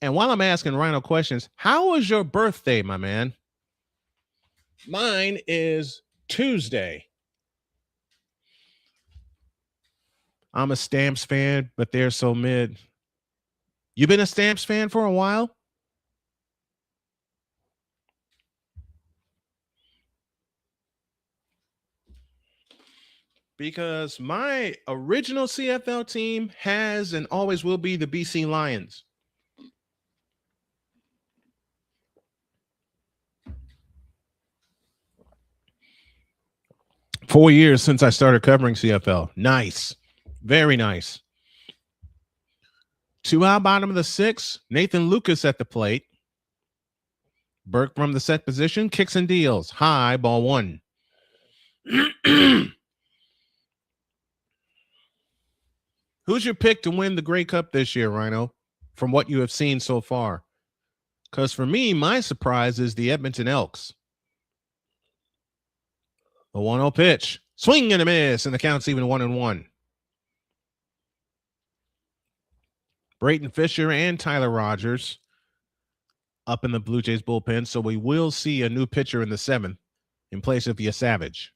And while I'm asking Rhino questions, how was your birthday, my man? Mine is Tuesday. I'm a Stamps fan, but they're so mid. You been a Stamps fan for a while? Because my original CFL team has and always will be the BC Lions. Four years since I started covering CFL. Nice. Very nice. 2 out, bottom of the 6th. Nathan Lucas at the plate. Burke from the set position. Kicks and deals. High, ball 1. Who's your pick to win the Grey Cup this year, Rhino, from what you have seen so far? Because for me, my surprise is the Edmonton Elks. The 1-0 pitch. Swing and a miss, and the count's even 1-1. Brayton Fisher and Tyler Rogers up in the Blue Jays bullpen, so we will see a new pitcher in the 7th in place of Savage.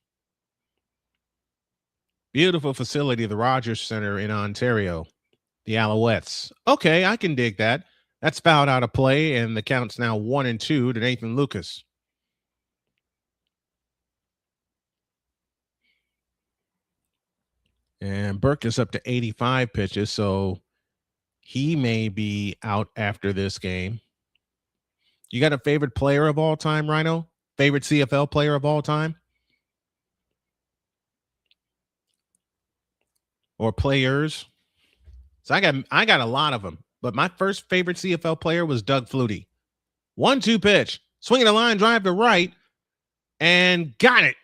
Beautiful facility, the Rogers Center in Ontario, the Alouettes. Okay, I can dig that. That's fouled out of play, and the count's now 1-2 to Nathan Lucas. And Burke is up to 85 pitches, so he may be out after this game. You got a favorite player of all time, Rhino? Favorite CFL player of all time? Or players? So I got a lot of them, but my first favorite CFL player was Doug Flutie. 1-2 pitch, swinging a line drive to right, and got it.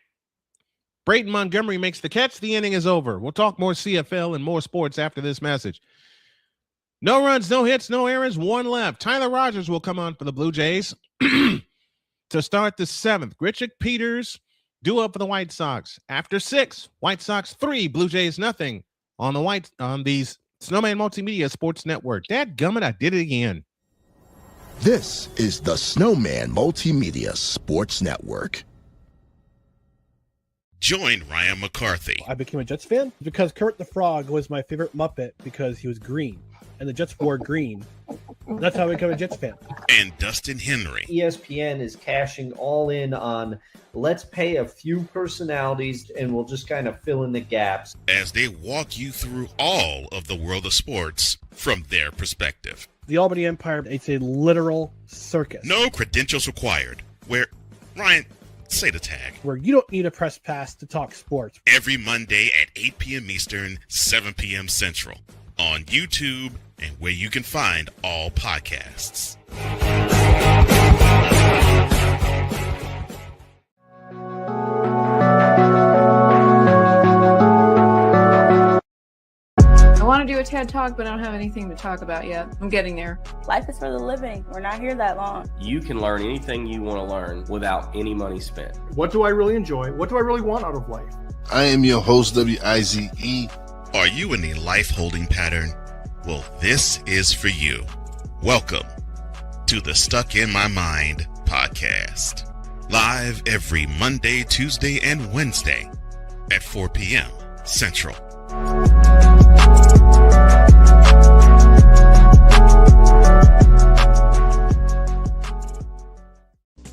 Brayton Montgomery makes the catch. The inning is over. We'll talk more CFL and more sports after this message. No runs, no hits, no errors, 1 left. Tyler Rogers will come on for the Blue Jays to start the 7th. Grichuk Peters due up for the White Sox. After 6, White Sox 3, Blue Jays nothing on the Snowman Multimedia Sports Network. Dadgummit, I did it again. This is the Snowman Multimedia Sports Network. Join Ryan McCarthy. I became a Jets fan because Kurt the Frog was my favorite Muppet because he was green. and the Jets wore green. That's how I became a Jets fan. And Dustin Henry. ESPN is cashing all in on let's pay a few personalities and we'll just kind of fill in the gaps as they walk you through all of the world of sports from their perspective. The Albany Empire, it's a literal circus. No credentials required. Where, Ryan, say the tag. Where you don't need a press pass to talk sports. Every Monday at 8 p.m. Eastern, 7 p.m. Central. On YouTube and where you can find all podcasts. I want to do a TED Talk, but I don't have anything to talk about yet. I'm getting there. Life is for the living. We're not here that long. You can learn anything you want to learn without any money spent. What do I really enjoy? What do I really want out of life? I am your host, WIZE. Are you in a life holding pattern? Well, this is for you. Welcome to the Stuck in My Mind podcast. Live every Monday, Tuesday, and Wednesday at 4 p.m. Central.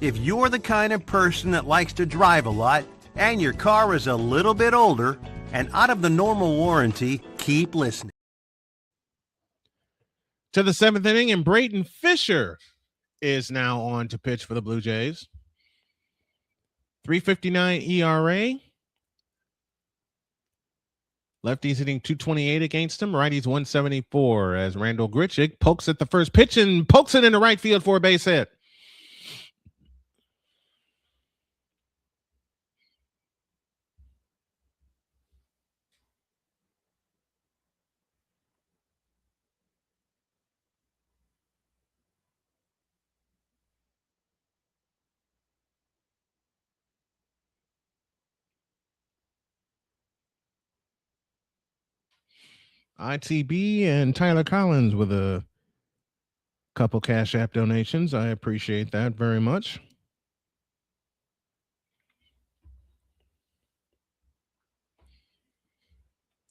If you're the kind of person that likes to drive a lot and your car is a little bit older and out of the normal warranty, keep listening. To the seventh inning, and Brayton Fisher is now on to pitch for the Blue Jays. 3.59 ERA. Lefties hitting 228 against him. Righties 174 as Randall Grichuk pokes at the first pitch and pokes it into right field for a base hit. ITB and Tyler Collins with a couple Cash App donations. I appreciate that very much.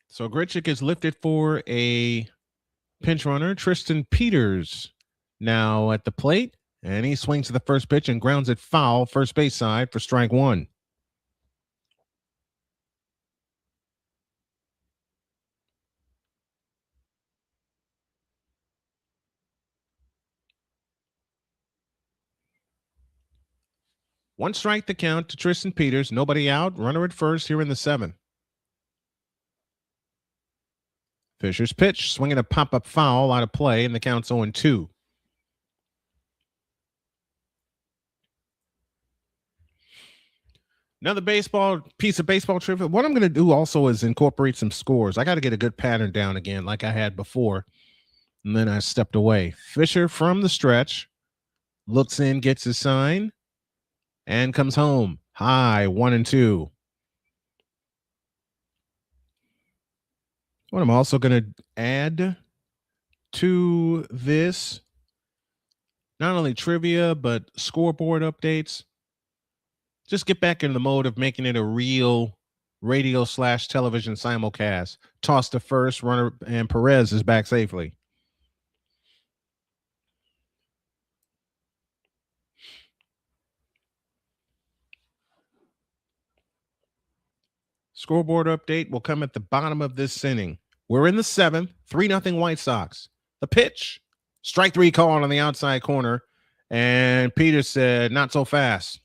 So Grichuk is lifted for a pinch runner. Tristan Peters now at the plate, and he swings to the first pitch and grounds it foul, first base side for strike one. One strike to count to Tristan Peters. Nobody out. Runner at first here in the seventh. Fisher's pitch, swinging a pop-up foul out of play, and the count's 0-2. Another piece of baseball trivia. What I'm going to do also is incorporate some scores. I got to get a good pattern down again like I had before. And then I stepped away. Fisher from the stretch. Looks in, gets his sign. And comes home. High, 1-2. What I'm also going to add to this, not only trivia, but scoreboard updates. Just get back in the mode of making it a real radio/television simulcast. Toss to first, runner, and Perez is back safely. Scoreboard update will come at the bottom of this inning. We're in the seventh, 3-0 White Sox. The pitch, strike three call on the outside corner, and Peters said, not so fast.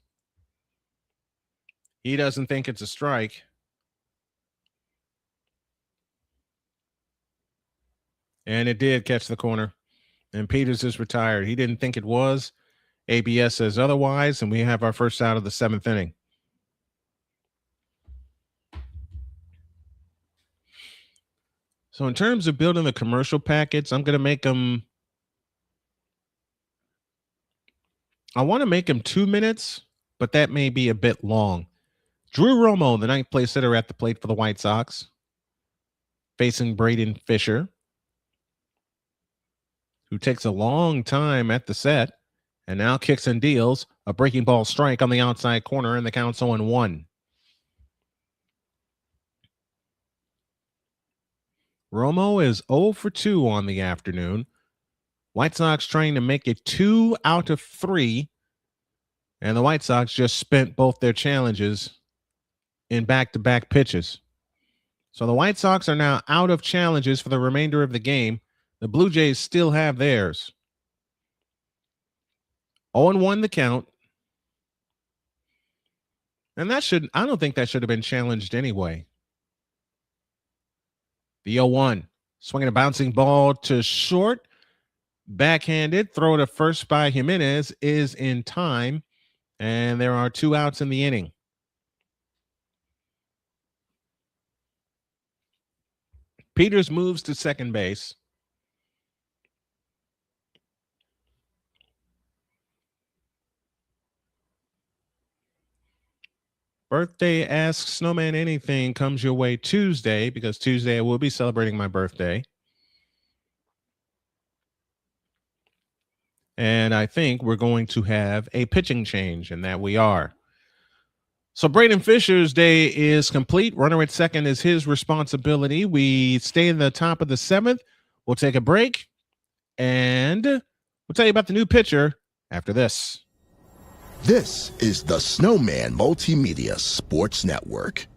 He doesn't think it's a strike. And it did catch the corner, and Peters is retired. He didn't think it was. ABS says otherwise, and we have our first out of the seventh inning. So in terms of building the commercial packets, I'm going to make them. I want to make them 2 minutes, but that may be a bit long. Drew Romo, the ninth place hitter at the plate for the White Sox, facing Brayton Fisher, who takes a long time at the set and now kicks and deals a breaking ball strike on the outside corner, and the count's 0-1. Romo is 0 for 2 on the afternoon. White Sox trying to make it 2 out of 3. And the White Sox just spent both their challenges in back-to-back pitches. So the White Sox are now out of challenges for the remainder of the game. The Blue Jays still have theirs. 0-1 the count. And I don't think that should have been challenged anyway. The 0-1. Swinging a bouncing ball to short. Backhanded. Throw to first by Jimenez is in time. And there are 2 outs in the inning. Peters moves to second base. Birthday Ask Snowman Anything comes your way Tuesday, because Tuesday I will be celebrating my birthday. And I think we're going to have a pitching change, and that we are. So Braden Fisher's day is complete. Runner at second is his responsibility. We stay in the top of the 7th. We'll take a break, and we'll tell you about the new pitcher after this. This is the Snowman Multimedia Sports Network.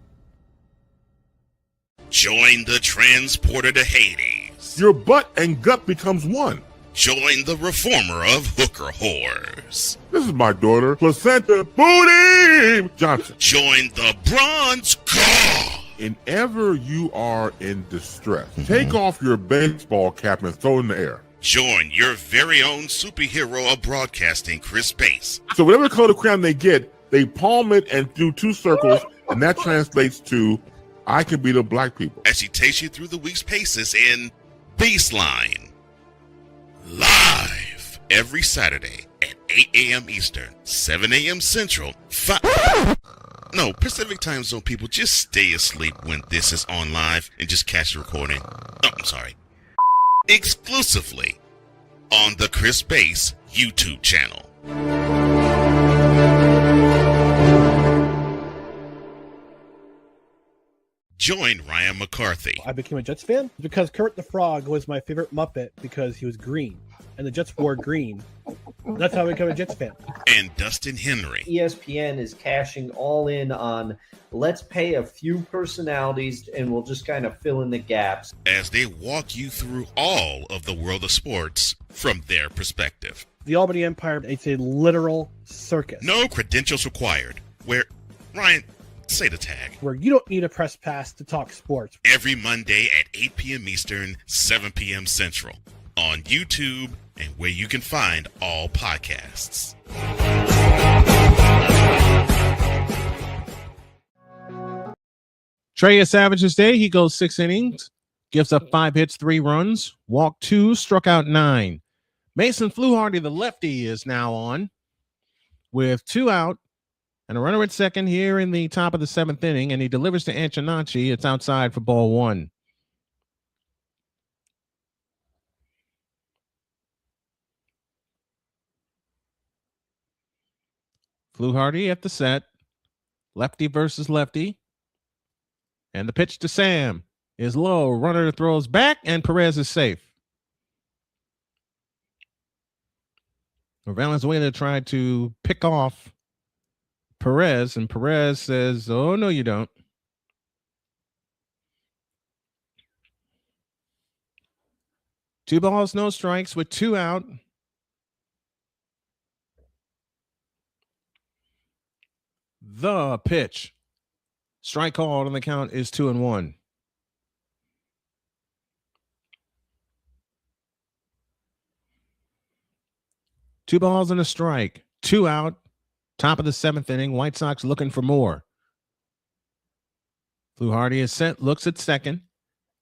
Join the transporter to Hades. Your butt and gut becomes one. Join the reformer of hooker whores. This is my daughter, Placenta Booty Johnson. Join the bronze car. Whenever you are in distress, take off your baseball cap and throw it in the air. Join your very own superhero of broadcasting, Chris Bass. So whatever color crayon they get, they palm it and do 2 circles, and that translates to, I can beat up black people. As she takes you through the week's paces in Baseline. Live every Saturday at 8 a.m. Eastern, 7 a.m. Central, Pacific Time Zone people, just stay asleep when this is on live and just catch the recording. Oh, I'm sorry. Exclusively on the Chris Bass YouTube channel. Join Ryan McCarthy. I became a Jets fan because Kurt the Frog was my favorite Muppet because he was green, and the Jets wore green. That's how I became a Jets fan. And Dustin Henry. ESPN is cashing all in on let's pay a few personalities and we'll just kind of fill in the gaps. As they walk you through all of the world of sports from their perspective. The Albany Empire, it's a literal circus. No credentials required. Where, Ryan, say the tag. Where you don't need a press pass to talk sports. Every Monday at 8 p.m. Eastern, 7 p.m. Central. On YouTube and where you can find all podcasts. Trey Savage's day. He goes 6 innings, gives up 5 hits, 3 runs, walked 2, struck out 9. Mason Fluharty, the lefty, is now on with 2 out and a runner at second here in the top of the 7th inning, and he delivers to Antonacci. It's outside for ball 1. Fluharty at the set. Lefty versus lefty. And the pitch to Sam is low. Runner throws back, and Perez is safe. Valenzuela tried to pick off Perez, and Perez says, oh, no, you don't. Two balls, no strikes with 2 out. The pitch. Strike called, and the count is 2-1. Two balls and a strike. 2 out. Top of the 7th inning. White Sox looking for more. Fluharty is set, looks at second.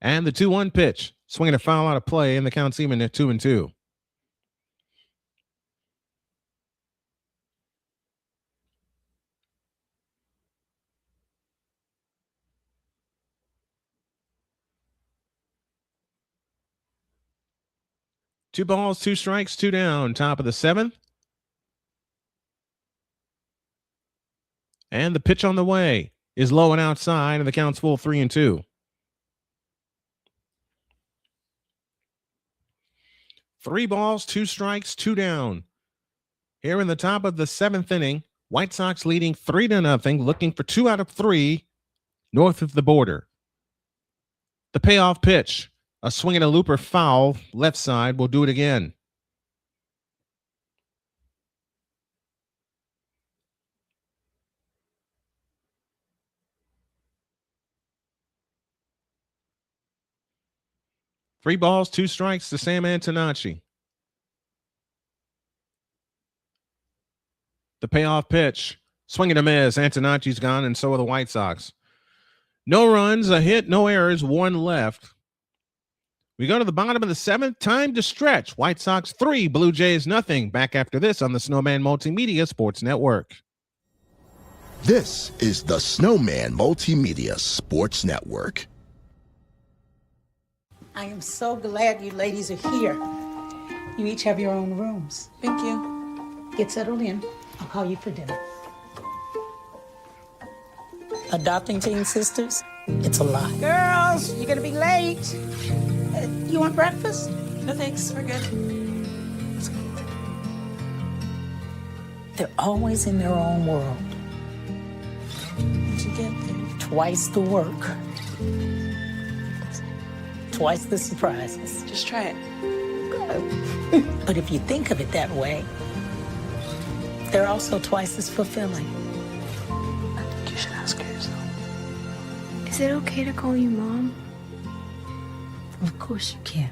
And the 2-1 pitch. Swinging a foul out of play, and the count's even at 2-2. Two balls, 2 strikes, 2 down. Top of the 7th. And the pitch on the way is low and outside, and the count's full 3-2. 3 balls, 2 strikes, 2 down. Here in the top of the 7th inning, White Sox leading 3-0, looking for 2 out of 3 north of the border. The payoff pitch, a swing and a looper foul, left side, will do it again. Three balls, 2 strikes to Sam Antonacci. The payoff pitch, swing and a miss. Antonacci's gone, and so are the White Sox. No runs, a hit, no errors, 1 left. We go to the bottom of the 7th. Time to stretch. White Sox 3, Blue Jays nothing. Back after this on the Snowman Multimedia Sports Network. This is the Snowman Multimedia Sports Network. I am so glad you ladies are here. You each have your own rooms. Thank you. Get settled in. I'll call you for dinner. Adopting teen sisters? It's a lot. Girls, you're gonna be late. You want breakfast? No thanks, we're good. They're always in their own world. What'd you get there? Twice the work. Twice the surprises. Just try it. But if you think of it that way, they're also twice as fulfilling. I think you should ask her yourself. Is it okay to call you Mom? Of course you can.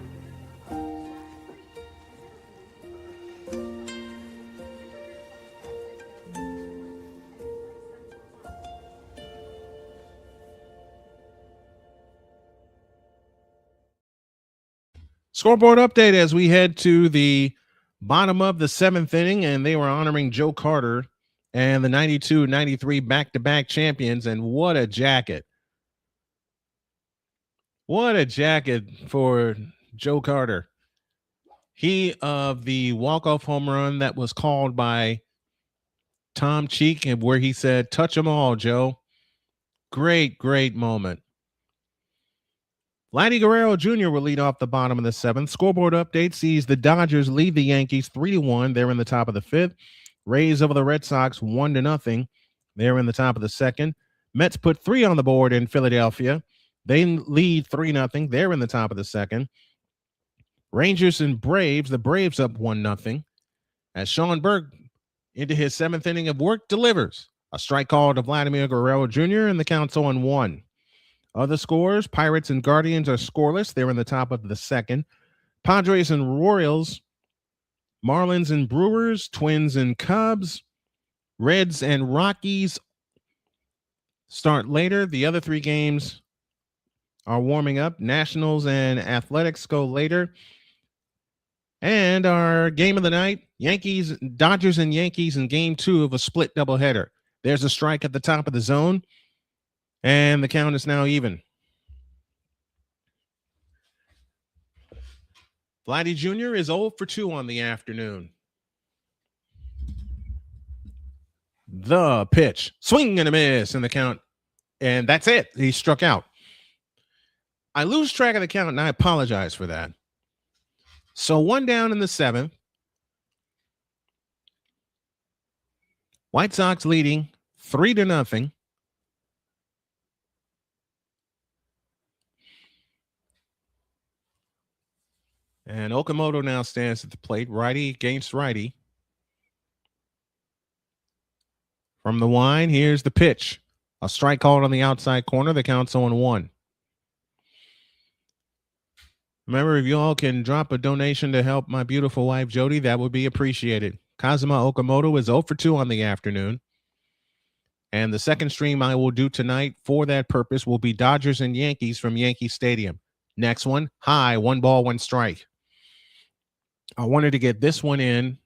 Scoreboard update as we head to the bottom of the 7th inning, and they were honoring Joe Carter and the 92-93 back-to-back champions, and what a jacket. What a jacket for Joe Carter. He of the walk-off home run that was called by Tom Cheek, and where he said, "Touch them all, Joe." Great, great moment. Vladdy Guerrero Jr. will lead off the bottom of the 7th. Scoreboard update sees the Dodgers lead the Yankees 3-1. They're in the top of the 5th. Rays over the Red Sox 1-0. They're in the top of the 2nd. Mets put 3 on the board in Philadelphia. They lead 3-0. They're in the top of the 2nd. Rangers and Braves, the Braves up 1-0. As Sean Burke, into his 7th inning of work, delivers a strike call to Vladimir Guerrero Jr., and the count's 0-1. Other scores, Pirates and Guardians are scoreless. They're in the top of the 2nd. Padres and Royals, Marlins and Brewers, Twins and Cubs, Reds and Rockies start later. The other 3 games are warming up. Nationals and Athletics go later. And our game of the night, Dodgers and Yankees in game 2 of a split doubleheader. There's a strike at the top of the zone, and the count is now even. Vladdy Jr. is 0 for 2 on the afternoon. The pitch, swing and a miss, and the count, and that's it. He struck out. I lose track of the count, and I apologize for that. So 1 down in the 7th. White Sox leading 3-0. And Okamoto now stands at the plate, righty against righty. From the line, here's the pitch. A strike called on the outside corner. The count's 0-1. Remember, if you all can drop a donation to help my beautiful wife, Jody, that would be appreciated. Kazuma Okamoto is 0 for 2 on the afternoon. And the second stream I will do tonight for that purpose will be Dodgers and Yankees from Yankee Stadium. Next one, high, 1 ball, 1 strike. I wanted to get this one in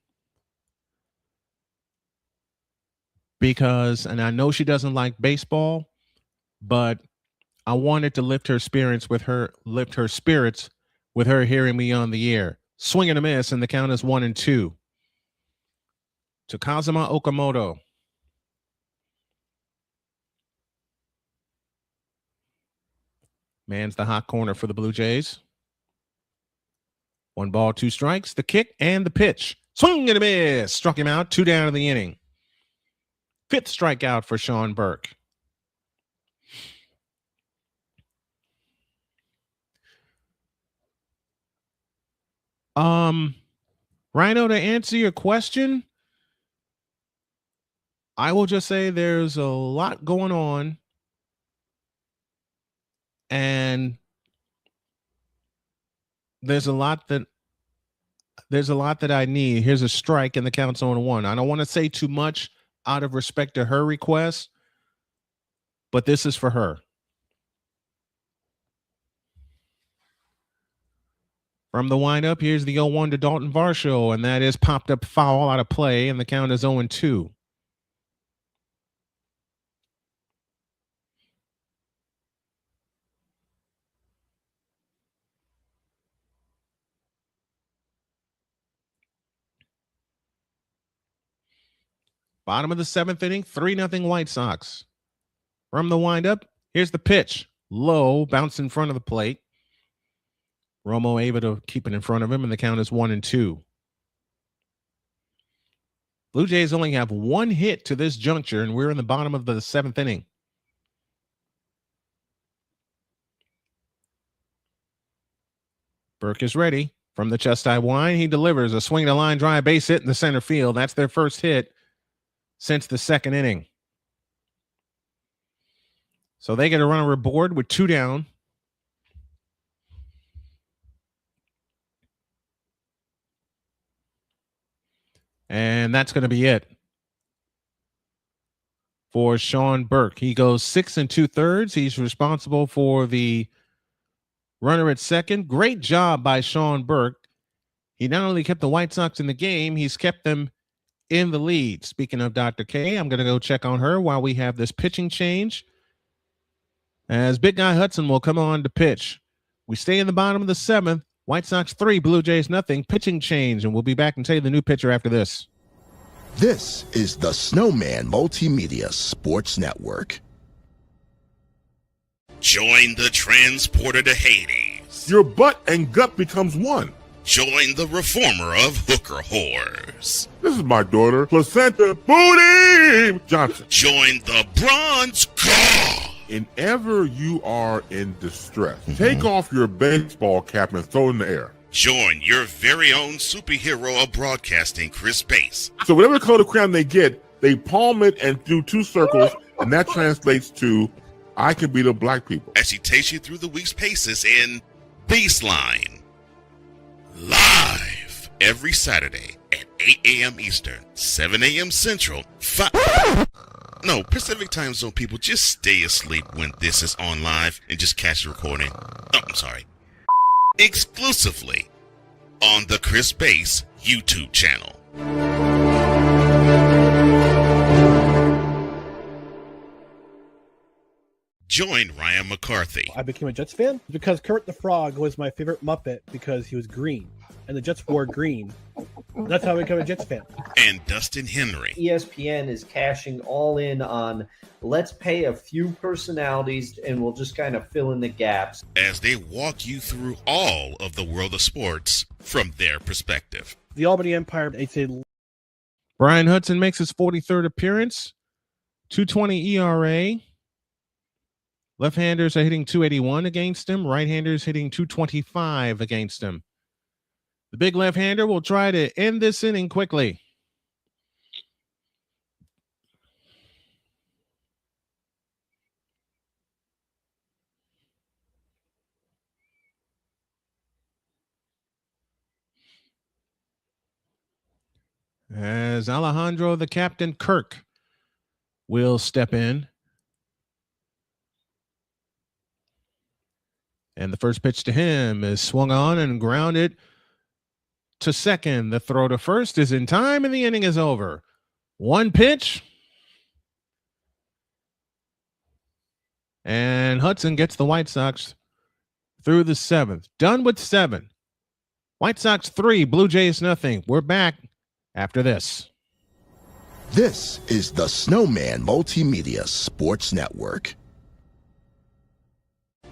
because, and I know she doesn't like baseball, but I wanted to lift her spirits with her hearing me on the air. Swing and a miss, and the count is 1-2 to Kazuma Okamoto. Man's the hot corner for the Blue Jays. 1 ball, 2 strikes, the kick and the pitch. Swing and a miss. Struck him out. 2 down in the inning. 5th strikeout for Sean Burke. Rhino, to answer your question, I will just say there's a lot going on, and there's a lot that I need. Here's a strike, and the count's on 1. I don't want to say too much out of respect to her request, but this is for her. From the windup, here's the 0-1 to Dalton Varsho, and that is popped up foul out of play, and the count is 0-2. Bottom of the 7th inning, 3-0 White Sox. From the windup, here's the pitch. Low, bounce in front of the plate. Romo able to keep it in front of him, and the count is 1-2. Blue Jays only have 1 hit to this juncture, and we're in the bottom of the 7th inning. Burke is ready. From the chest high line, he delivers a swing to line drive base hit in the center field. That's their first hit since the 2nd inning. So they get a runner aboard with 2 down. And that's going to be it for Sean Burke. He goes 6 2/3. He's responsible for the runner at second. Great job by Sean Burke. He not only kept the White Sox in the game, he's kept them in the lead. Speaking of Dr. K, I'm going to go check on her while we have this pitching change, as Big Guy Hudson will come on to pitch. We stay in the bottom of the 7th. White Sox 3, Blue Jays nothing. Pitching change, and we'll be back and tell you the new pitcher after this. This is the Snowman Multimedia Sports Network. Join the transporter to Hades. Your butt and gut becomes one. Join the reformer of hooker whores. This is my daughter, Placenta Booty Johnson. Join the bronze god. Whenever you are in distress, take off your baseball cap and throw it in the air. Join your very own superhero of broadcasting, Chris Bass. So whatever color crown they get, they palm it and do 2 circles, and that translates to, I can beat up black people. As he takes you through the week's paces in Baseline. Live every Saturday at 8 a.m. Eastern, 7 a.m. Central, Pacific time zone people, just stay asleep when this is on live and just catch the recording. Oh, I'm sorry. Exclusively on the Chris Bass YouTube channel. Join Ryan McCarthy. I became a Jets fan because Kurt the Frog was my favorite Muppet because he was green, and the Jets wore green. That's how I became a Jets fan. And Dustin Henry. ESPN is cashing all in on let's pay a few personalities and we'll just kind of fill in the gaps, as they walk you through all of the world of sports from their perspective. The Albany Empire, they say. Brian Hudson makes his 43rd appearance. 2.20 ERA. Left-handers are hitting 281 against him. Right-handers hitting 225 against him. The big left-hander will try to end this inning quickly. As Alejandro, the captain, Kirk, will step in. And the first pitch to him is swung on and grounded to second. The throw to first is in time, and the inning is over. 1 pitch. And Hudson gets the White Sox through the 7th. Done with 7. White Sox 3, Blue Jays nothing. We're back after this. This is the Snowman Multimedia Sports Network.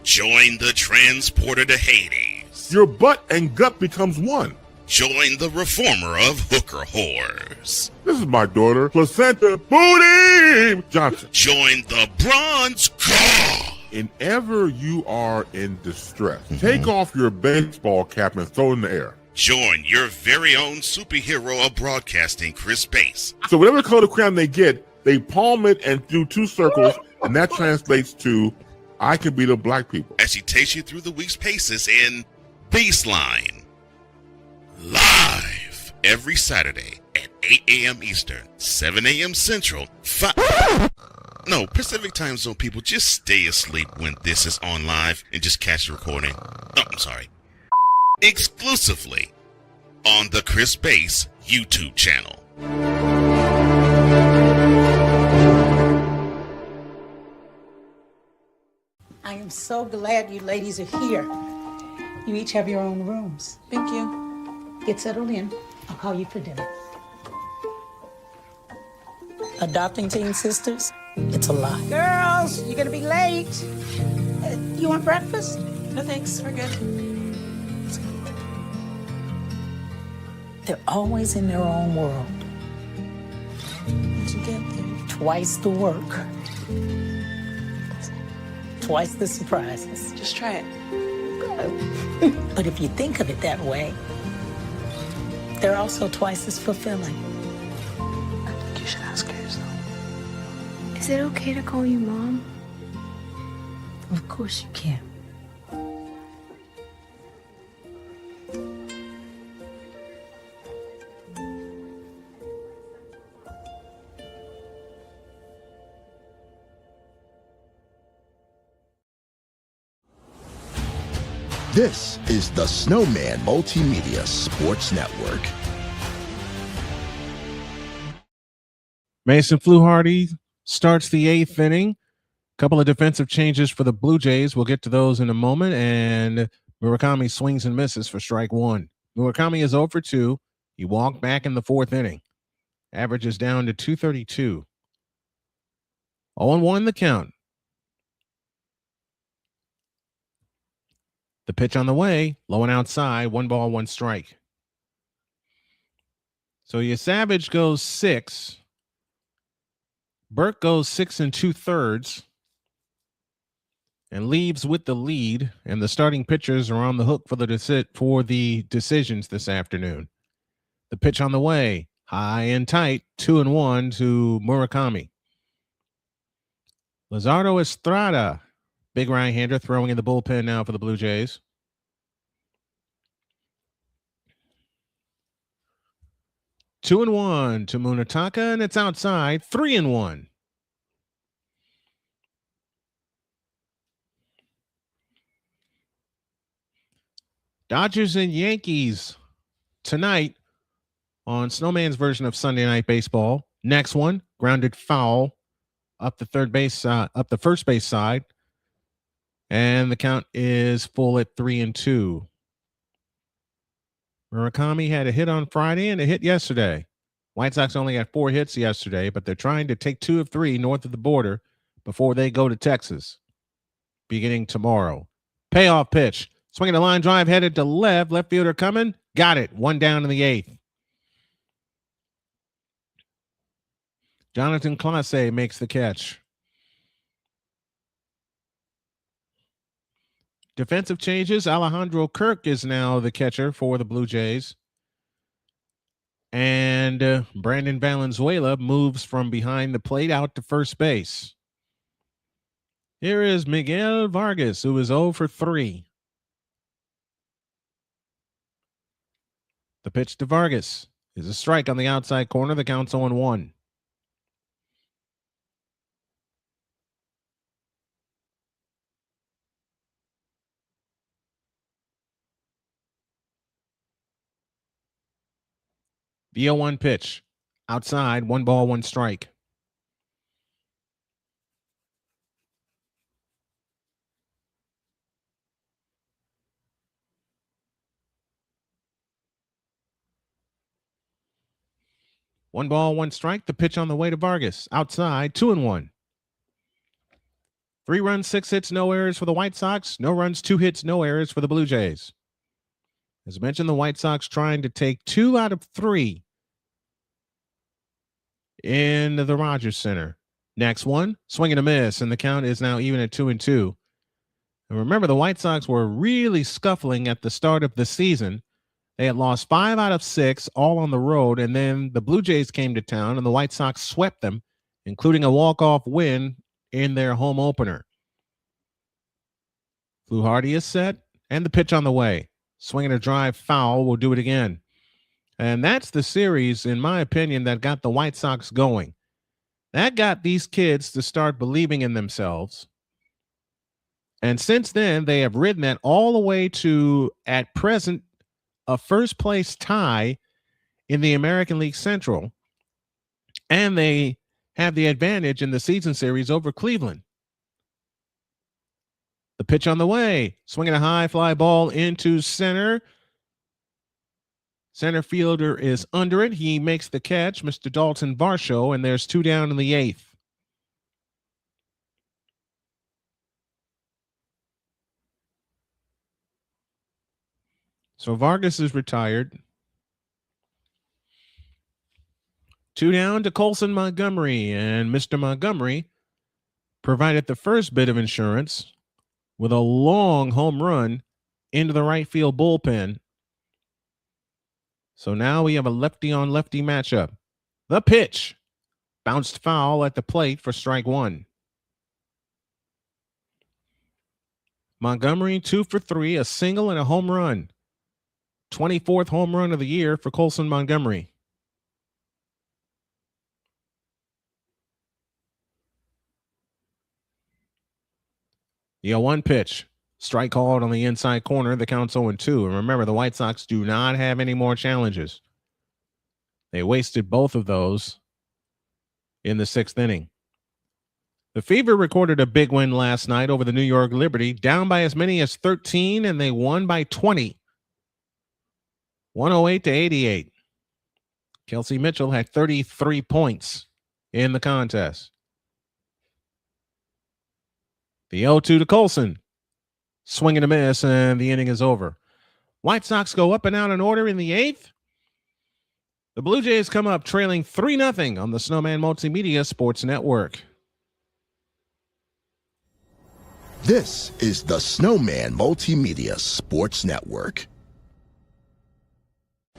Join the transporter to Hades. Boys. Your butt and gut becomes one. Join the reformer of hooker whores. This is my daughter, Placenta Booty Johnson. Join the bronze god. Whenever you are in distress, take off your baseball cap and throw it in the air. Join your very own superhero of broadcasting, Chris Bass. So whatever color crown they get, they palm it and do two circles, and that translates to, I can beat up black people. As he takes you through the week's paces in Baseline. Live every Saturday at 8 a.m. Eastern, 7 a.m. Central, Pacific Time Zone people, just stay asleep when this is on live and just catch the recording. Oh, I'm sorry. Exclusively on the Chris Bass YouTube channel. I am so glad you ladies are here. You each have your own rooms. Thank you. Get settled in. I'll call you for dinner. Adopting teen sisters? It's a lot. Girls, you're gonna be late. You want breakfast? No thanks, we're good. They're always in their own world. What'd you get there? Twice the work. Twice the surprises. Just try it. But if you think of it that way, they're also twice as fulfilling. I think you should ask her yourself. Is it okay to call you Mom? Of course you can. This is the Snowman Multimedia Sports Network. Mason Fluharty starts the eighth inning. Couple of defensive changes for the Blue Jays. We'll get to those in a moment. And Murakami swings and misses for strike one. Murakami is 0 for 2. He walked back in the fourth inning. Average is down to 232. 0-1 the count. The pitch on the way, low and outside, 1 ball, 1 strike. So your Savage goes 6. Burke goes 6 2/3 and leaves with the lead. And the starting pitchers are on the hook for the decisions this afternoon. The pitch on the way, high and tight, 2-1 to Murakami. Luzardo Estrada, big right-hander, throwing in the bullpen now for the Blue Jays. Two and 1 to Munataka, and it's outside. 3-1. Dodgers and Yankees tonight on Snowman's version of Sunday Night Baseball. Next one, grounded foul up the first base side. And the count is full at 3-2. Murakami had a hit on Friday and a hit yesterday. White Sox only had 4 hits yesterday, but they're trying to take 2 of 3 north of the border before they go to Texas beginning tomorrow. Payoff pitch. Swinging a line drive headed to left. Left fielder coming. Got it. 1 down in the 8th. Jonathan Clase makes the catch. Defensive changes. Alejandro Kirk is now the catcher for the Blue Jays. And Brandon Valenzuela moves from behind the plate out to first base. Here is Miguel Vargas, who is 0 for 3. The pitch to Vargas is a strike on the outside corner. The count's 0-1. The 0-1 pitch. Outside, 1 ball, 1 strike. One ball, 1 strike. The pitch on the way to Vargas. Outside, 2-1. 3 runs, 6 hits, no errors for the White Sox. No runs, 2 hits, no errors for the Blue Jays. As mentioned, the White Sox trying to take 2 out of 3 in the Rogers Center. Next one, swing and a miss, and the count is now even at 2-2. And remember, the White Sox were really scuffling at the start of the season. They had lost 5 out of 6, all on the road, and then the Blue Jays came to town, and the White Sox swept them, including a walk-off win in their home opener. Fluharty is set, and the pitch on the way. Swinging a drive foul, will do it again. And that's the series, in my opinion, that got the White Sox going. That got these kids to start believing in themselves. And since then, they have ridden that all the way to, at present, a first-place tie in the American League Central. And they have the advantage in the season series over Cleveland. The pitch on the way, swinging a high fly ball into center. Center fielder is under it. He makes the catch, Mr. Dalton Varsho, and there's 2 down in the 8th. So Vargas is retired. 2 down to Colson Montgomery, and Mr. Montgomery provided the first bit of insurance with a long home run into the right field bullpen. So now we have a lefty on lefty matchup. The pitch bounced foul at the plate for strike 1. Montgomery 2 for 3, a single and a home run. 24th home run of the year for Colson Montgomery. The 0-1 pitch. Strike called on the inside corner. The count's 0-2. And remember, the White Sox do not have any more challenges. They wasted both of those in the 6th inning. The Fever recorded a big win last night over the New York Liberty, down by as many as 13, and they won by 20. 108-88. Kelsey Mitchell had 33 points in the contest. The 0-2 to Colson. Swing and a miss, and the inning is over. White Sox go up and out in order in the 8th. The Blue Jays come up trailing 3-0 on the Snowman Multimedia Sports Network. This is the Snowman Multimedia Sports Network.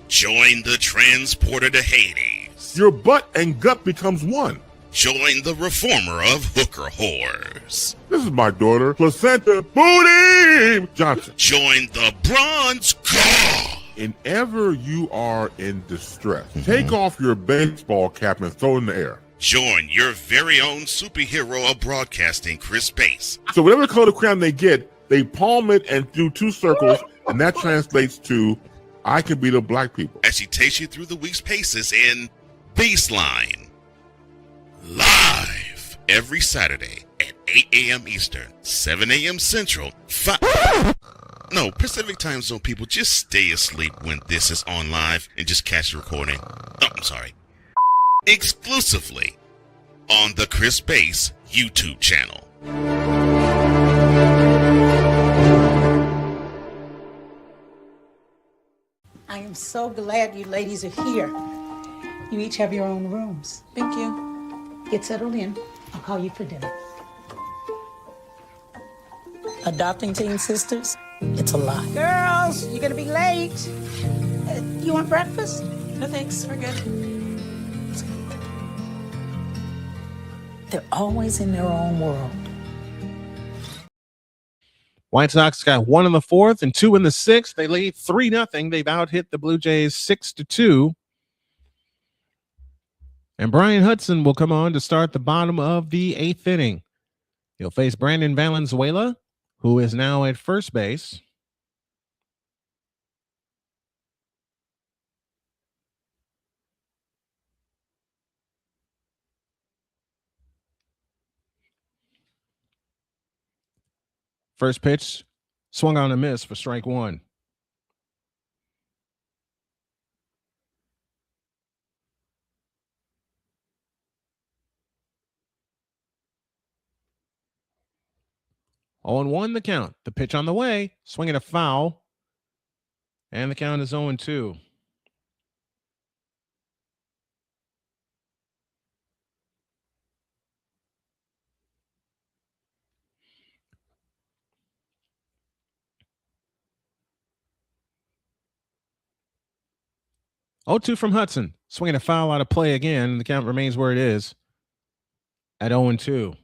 Join the transporter to Hades. Your butt and gut becomes one. Join the reformer of hooker whores. This is my daughter, Placenta Booty Johnson. Join the bronze car. And ever you are in distress, take off your baseball cap and throw it in the air. Join your very own superhero of broadcasting, Chris Pace. So whatever color crayon they get, they palm it and do 2 circles, and that translates to, I can beat up black people. As she takes you through the week's paces in Baseline. Live every Saturday at 8 a.m. Eastern, 7 a.m. Central, No, Pacific Time Zone people, just stay asleep when this is on live and just catch the recording. Oh, I'm sorry. Exclusively on the Chris Bass YouTube channel. I am so glad you ladies are here. You each have your own rooms. Thank you. Get settled in. I'll call you for dinner. Adopting teen sisters? It's a lot. Girls, you're gonna be late. You want breakfast? No thanks, we're good. They're always in their own world. White Sox got 1 in the 4th and 2 in the 6th. They lead 3-0. They've out-hit the Blue Jays 6-2. And Brian Hudson will come on to start the bottom of the 8th inning. He'll face Brandon Valenzuela, who is now at first base. First pitch, swung on a miss for strike 1. Oh, and 1 the count. The pitch on the way, swinging a foul. And the count is 0-2. Oh, 2 from Hudson. Swinging a foul out of play again. And the count remains where it is at 0-2.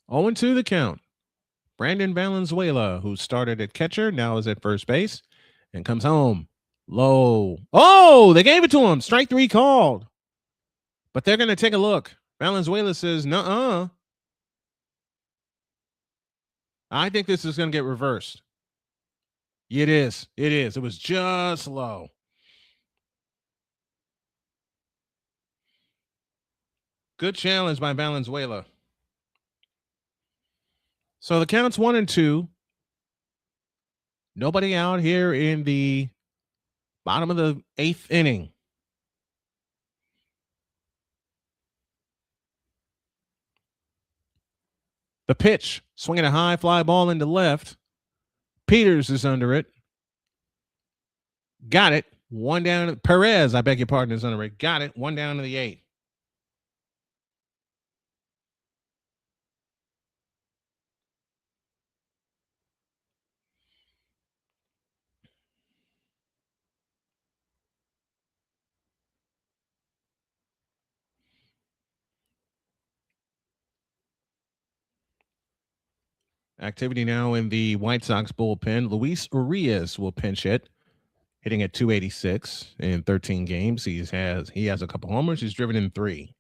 Oh, 2 the count. Brandon Valenzuela, who started at catcher, now is at first base and comes home low. Oh, they gave it to him. Strike 3 called. But they're going to take a look. Valenzuela says, nuh-uh. I think this is going to get reversed. It is. It is. It was just low. Good challenge by Valenzuela. So the count's 1-2. Nobody out here in the bottom of the 8th inning. The pitch, swinging a high fly ball into left. Peters is under it. Got it. 1 down. Perez, I beg your pardon, is under it. Got it. 1 down to the 8th. Activity now in the White Sox bullpen. Luis Urias will pinch hit, hitting at 286 in 13 games. He has a couple homers. He's driven in 3.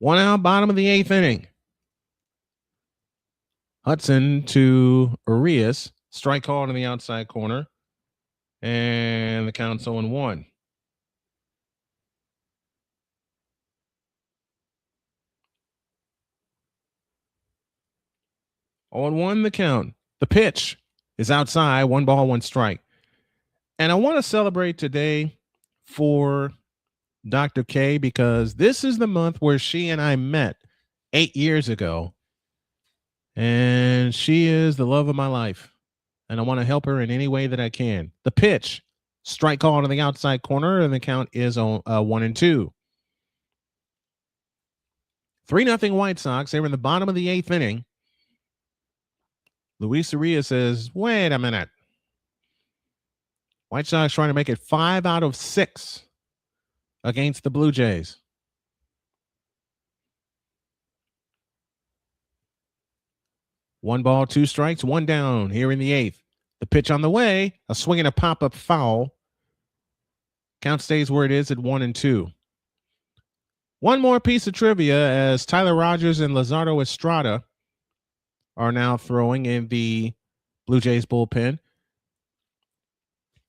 One out, bottom of the 8th inning. Hudson to Urias. Strike called in the outside corner. And the count's 0-1. On 1 the count. The pitch is outside. 1 ball, 1 strike. And I want to celebrate today for Dr. K because this is the month where she and I met 8 years ago. And she is the love of my life. And I want to help her in any way that I can. The pitch, strike call to the outside corner, and the count is on 1-2. 3-0 White Sox. They were in the bottom of the 8th inning. Luis Urias says, wait a minute. White Sox trying to make it 5 out of 6 against the Blue Jays. One ball, 2 strikes, 1 down here in the 8th. The pitch on the way, a swing and a pop-up foul. Count stays where it is at 1-2. One more piece of trivia as Tyler Rogers and Lazardo Estrada are now throwing in the Blue Jays bullpen.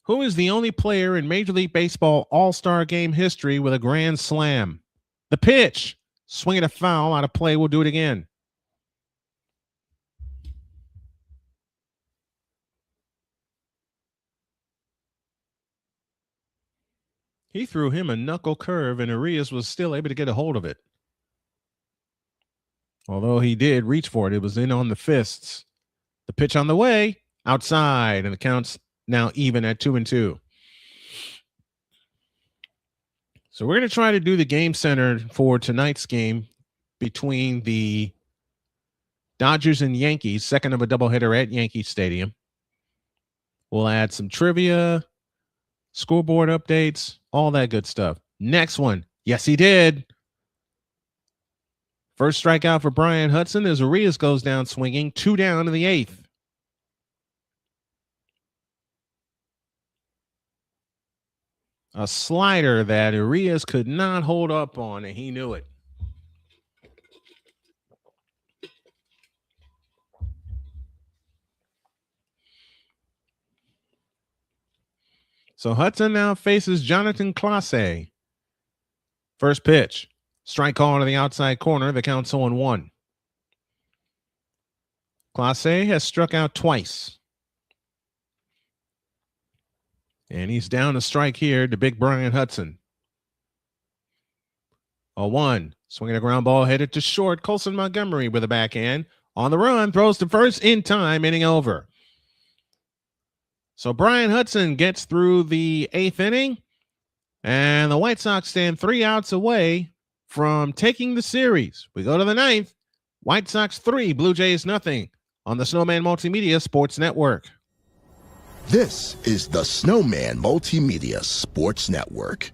Who is the only player in Major League Baseball All-Star Game history with a grand slam? The pitch, swinging a foul out of play. We'll do it again. He threw him a knuckle curve, and Urias was still able to get a hold of it. Although he did reach for it, it was in on the fists. The pitch on the way, outside, and the count's now even at 2-2. So we're going to try to do the game center for tonight's game between the Dodgers and Yankees, second of a doubleheader at Yankee Stadium. We'll add some trivia, scoreboard updates, all that good stuff. Next one. Yes, he did. First strikeout for Brian Hudson as Urias goes down swinging, 2 down to the 8th. A slider that Urias could not hold up on, and he knew it. So Hudson now faces Jonathan Clase. First pitch. Strike call to the outside corner. The count's 0-1. Clase has struck out twice. And he's down a strike here to big Brian Hudson. 0-1. Swinging a ground ball headed to short. Colson Montgomery with a backhand. On the run, throws to first in time, inning over. So Brian Hudson gets through the 8th inning, and the White Sox stand 3 outs away from taking the series. We go to the 9th. White Sox 3, Blue Jays nothing on the Snowman Multimedia Sports Network. This is the Snowman Multimedia Sports Network.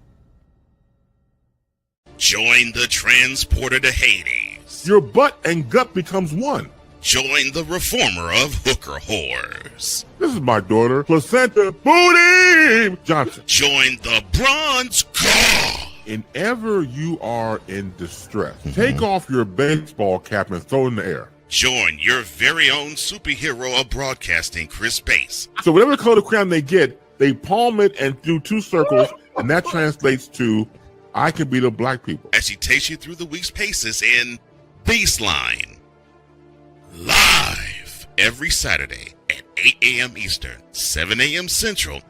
Join the transporter to Hades. Your butt and gut becomes one. Join the reformer of hooker whores. This is my daughter, Placenta Booty Johnson. Join the bronze god. Whenever you are in distress, take off your baseball cap and throw it in the air. Join your very own superhero of broadcasting, Chris Bass. So whatever color crayon they get, they palm it and do 2 circles, and that translates to I can beat up black people. As she takes you through the week's paces in Baseline. Live every Saturday at 8 a.m. Eastern, 7 a.m. Central,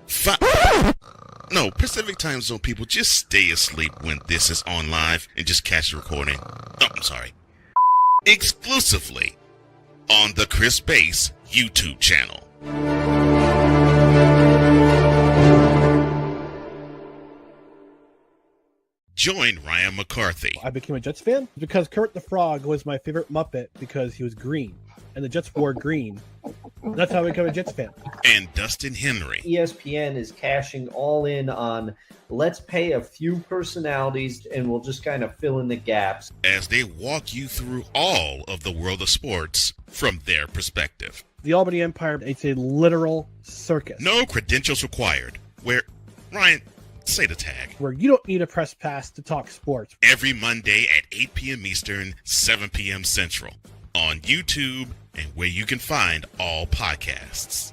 Pacific Time Zone people, just stay asleep when this is on live and just catch the recording. Oh, I'm sorry. Exclusively on the Chris Bass YouTube channel. Join Ryan McCarthy. I became a Jets fan because Kurt the Frog was my favorite Muppet because he was green, and the Jets wore green. That's how I became a Jets fan. And Dustin Henry. ESPN is cashing all in on let's pay a few personalities and we'll just kind of fill in the gaps. As they walk you through all of the world of sports from their perspective. The Albany Empire, it's a literal circus. No credentials required. Where, Ryan, say the tag. Where you don't need a press pass to talk sports. Every Monday at 8 p.m. Eastern, 7 p.m. Central. On YouTube and where you can find all podcasts.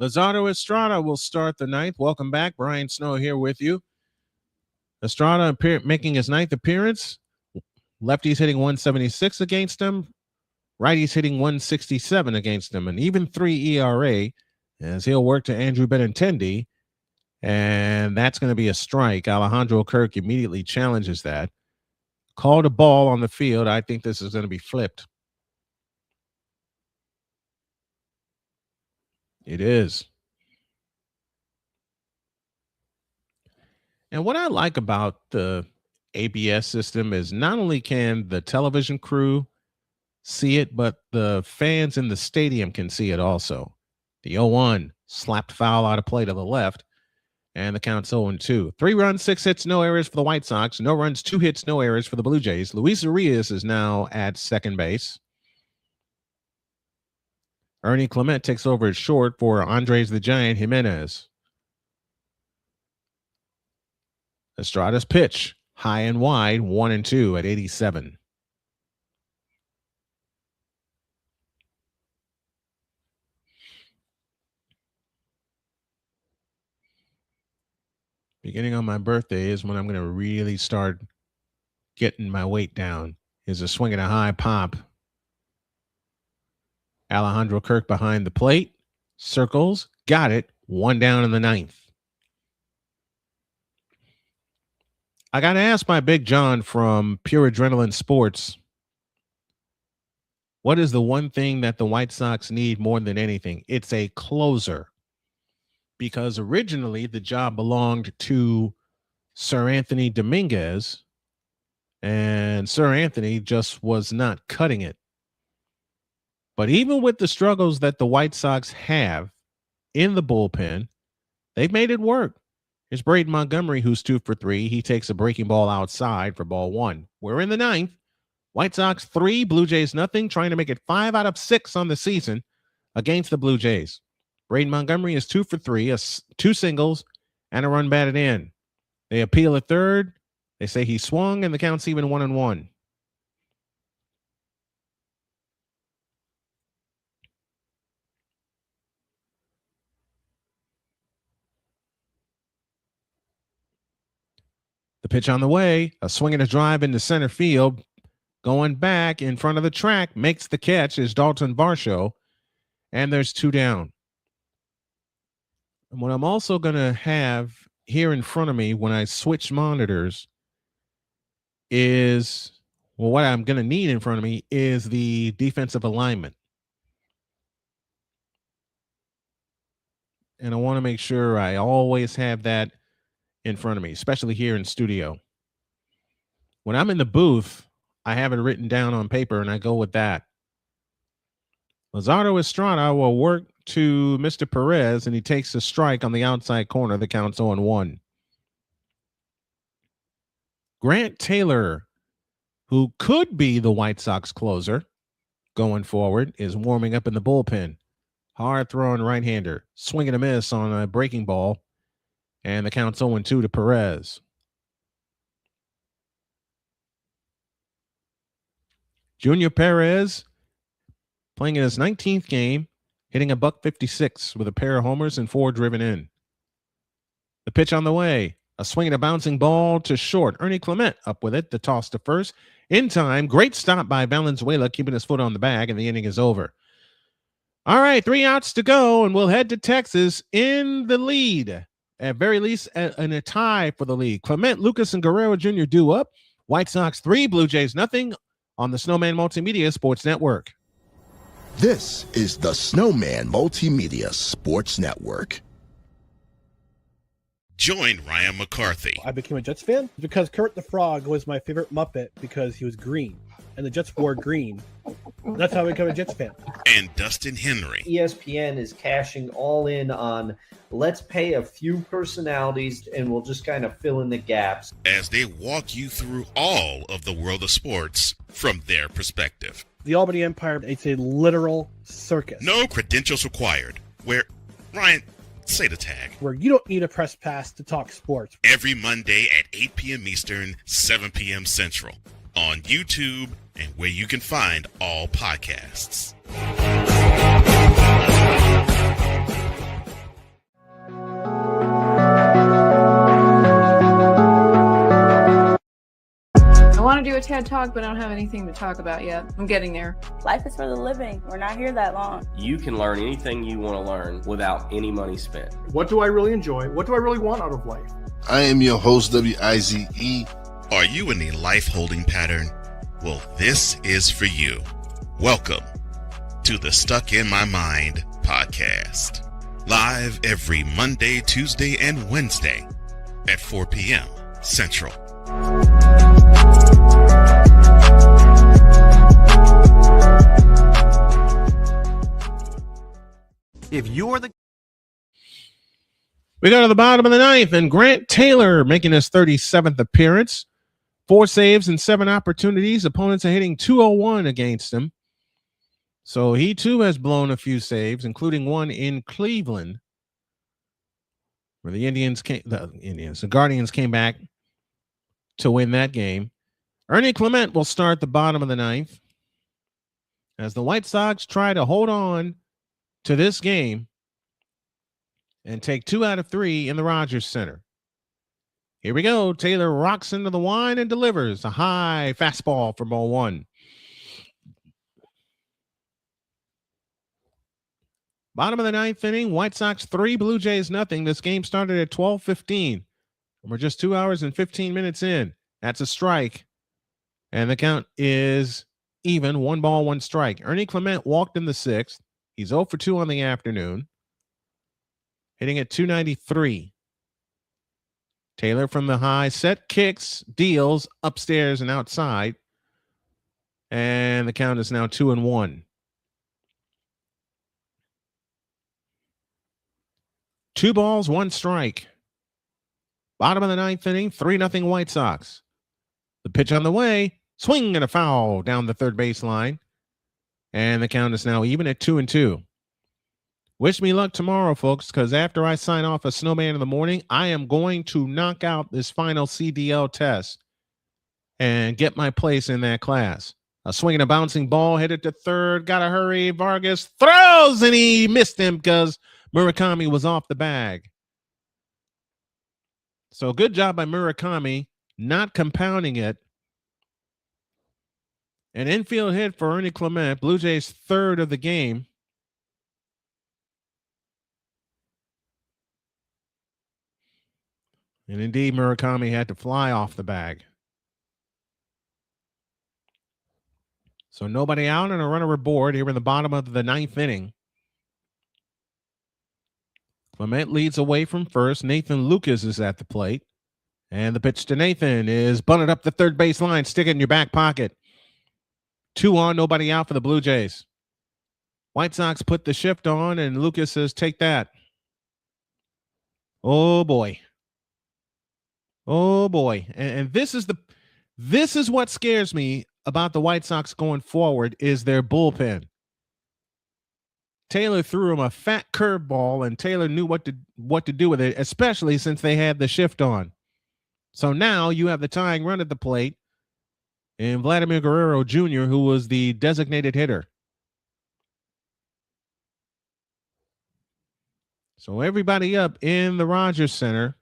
Luzardo Estrada will start the 9th. Welcome back. Brian Snow here with you. Estrada making his 9th appearance. Lefties hitting 176 against him. Righties hitting 167 against him. An even 3 ERA as he'll work to Andrew Benintendi. And that's going to be a strike. Alejandro Kirk immediately challenges that. Called a ball on the field. I think this is going to be flipped. It is. And what I like about the ABS system is not only can the television crew see it, but the fans in the stadium can see it also. The 0-1 slapped foul out of play to the left. And the count's 0-2. 3 runs, 6 hits, no errors for the White Sox. No runs, 2 hits, no errors for the Blue Jays. Luis Urias is now at second base. Ernie Clement takes over at short for Andres the Giant Jimenez. Estrada's pitch, high and wide, 1-2 at 87. Beginning on my birthday is when I'm going to really start getting my weight down. Is a swing and a high pop. Alejandro Kirk behind the plate. Circles. Got it. 1 down in the 9th. I got to ask my Big John from Pure Adrenaline Sports, what is the one thing that the White Sox need more than anything? It's a closer. Because originally the job belonged to Sir Anthony Dominguez, and Sir Anthony just was not cutting it. But even with the struggles that the White Sox have in the bullpen, they've made it work. Here's Braden Montgomery, who's 2 for 3. He takes a breaking ball outside for ball 1. We're in the 9th. White Sox 3, Blue Jays nothing, trying to make it 5 out of 6 on the season against the Blue Jays. Braden Montgomery is 2 for 3, 2 singles, and a run batted in. They appeal at third. They say he swung, and the count's even 1-1. The pitch on the way, a swing and a drive into center field. Going back in front of the track, makes the catch is Dalton Varsho, and there's 2 down. And what I'm also going to have here in front of me when I switch monitors is, well, what I'm going to need in front of me is the defensive alignment. And I want to make sure I always have that in front of me, especially here in studio. When I'm in the booth, I have it written down on paper and I go with that. Luzardo Estrada will work to Mr. Perez, and he takes a strike on the outside corner. The count's 0-1. Grant Taylor, who could be the White Sox closer going forward, is warming up in the bullpen. Hard throwing right-hander. Swing and a miss on a breaking ball. And the count's 0-2 to Perez. Junior Perez playing in his 19th game, hitting a .156 with a pair of homers and 4 driven in. The pitch on the way. A swing and a bouncing ball to short. Ernie Clement up with it. The toss to first. In time. Great stop by Valenzuela, keeping his foot on the bag, and the inning is over. All right, 3 outs to go, and we'll head to Texas in the lead. At very least, in a tie for the lead. Clement, Lucas, and Guerrero Jr. due up. White Sox 3, Blue Jays nothing on the Snowman Multimedia Sports Network. This is the Snowman Multimedia Sports Network. Join Ryan McCarthy. I became a Jets fan because Kurt the Frog was my favorite Muppet because he was green, and the Jets wore green. That's how I became a Jets fan. And Dustin Henry. ESPN is cashing all in on let's pay a few personalities and we'll just kind of fill in the gaps. As they walk you through all of the world of sports from their perspective. The Albany Empire, it's a literal circus. No credentials required. Where, Ryan, say the tag. Where you don't need a press pass to talk sports. Every Monday at 8 p.m. Eastern, 7 p.m. Central. On YouTube and where you can find all podcasts. I want to do a TED Talk, but I don't have anything to talk about yet. I'm getting there. Life is for the living. We're not here that long. You can learn anything you want to learn without any money spent. What do I really enjoy? What do I really want out of life? I am your host, W-I-Z-E. Are you in a life holding pattern? Well, this is for you. Welcome to the Stuck in My Mind podcast. Live every Monday, Tuesday, and Wednesday at 4 p.m. Central. If you're the We go to the bottom of the ninth, and Grant Taylor making his 37th appearance. 4 saves and 7 opportunities. Opponents are hitting .201 against him. So he too has blown a few saves, including one in Cleveland, where the Guardians came back to win that game. Ernie Clement will start the bottom of the ninth as the White Sox try to hold on to this game and take 2 out of 3 in the Rogers Center. Here we go. Taylor rocks into the line and delivers a high fastball for ball 1. Bottom of the ninth inning, White Sox 3, Blue Jays nothing. This game started at 12:15. We're just 2 hours and 15 minutes in. That's a strike. And the count is even. 1 ball, 1 strike. Ernie Clement walked in the 6th. He's 0 for 2 on the afternoon, hitting at .293. Taylor from the high set kicks, deals upstairs and outside. And the count is now 2-1. 2 balls, 1 strike. Bottom of the ninth inning, 3-0 White Sox. The pitch on the way, swing and a foul down the third baseline. And the count is now even at 2-2. Wish me luck tomorrow, folks, because after I sign off a Snowman in the morning, I am going to knock out this final CDL test and get my place in that class. A swing and a bouncing ball, hit it to third, gotta hurry. Vargas throws, and he missed him because Murakami was off the bag. So good job by Murakami not compounding it. An infield hit for Ernie Clement, Blue Jays' third of the game. And indeed, Murakami had to fly off the bag. So nobody out and a runner aboard here in the bottom of the ninth inning. Clement leads away from first. Nathan Lucas is at the plate. And the pitch to Nathan is bunted up the third base line. Stick it in your back pocket. 2 on, nobody out for the Blue Jays. White Sox put the shift on, and Lucas says, take that. Oh, boy. Oh, boy. And this is what scares me about the White Sox going forward is their bullpen. Taylor threw him a fat curveball, and Taylor knew what to do with it, especially since they had the shift on. So now you have the tying run at the plate and Vladimir Guerrero Jr., who was the designated hitter. So everybody up in the Rogers Center.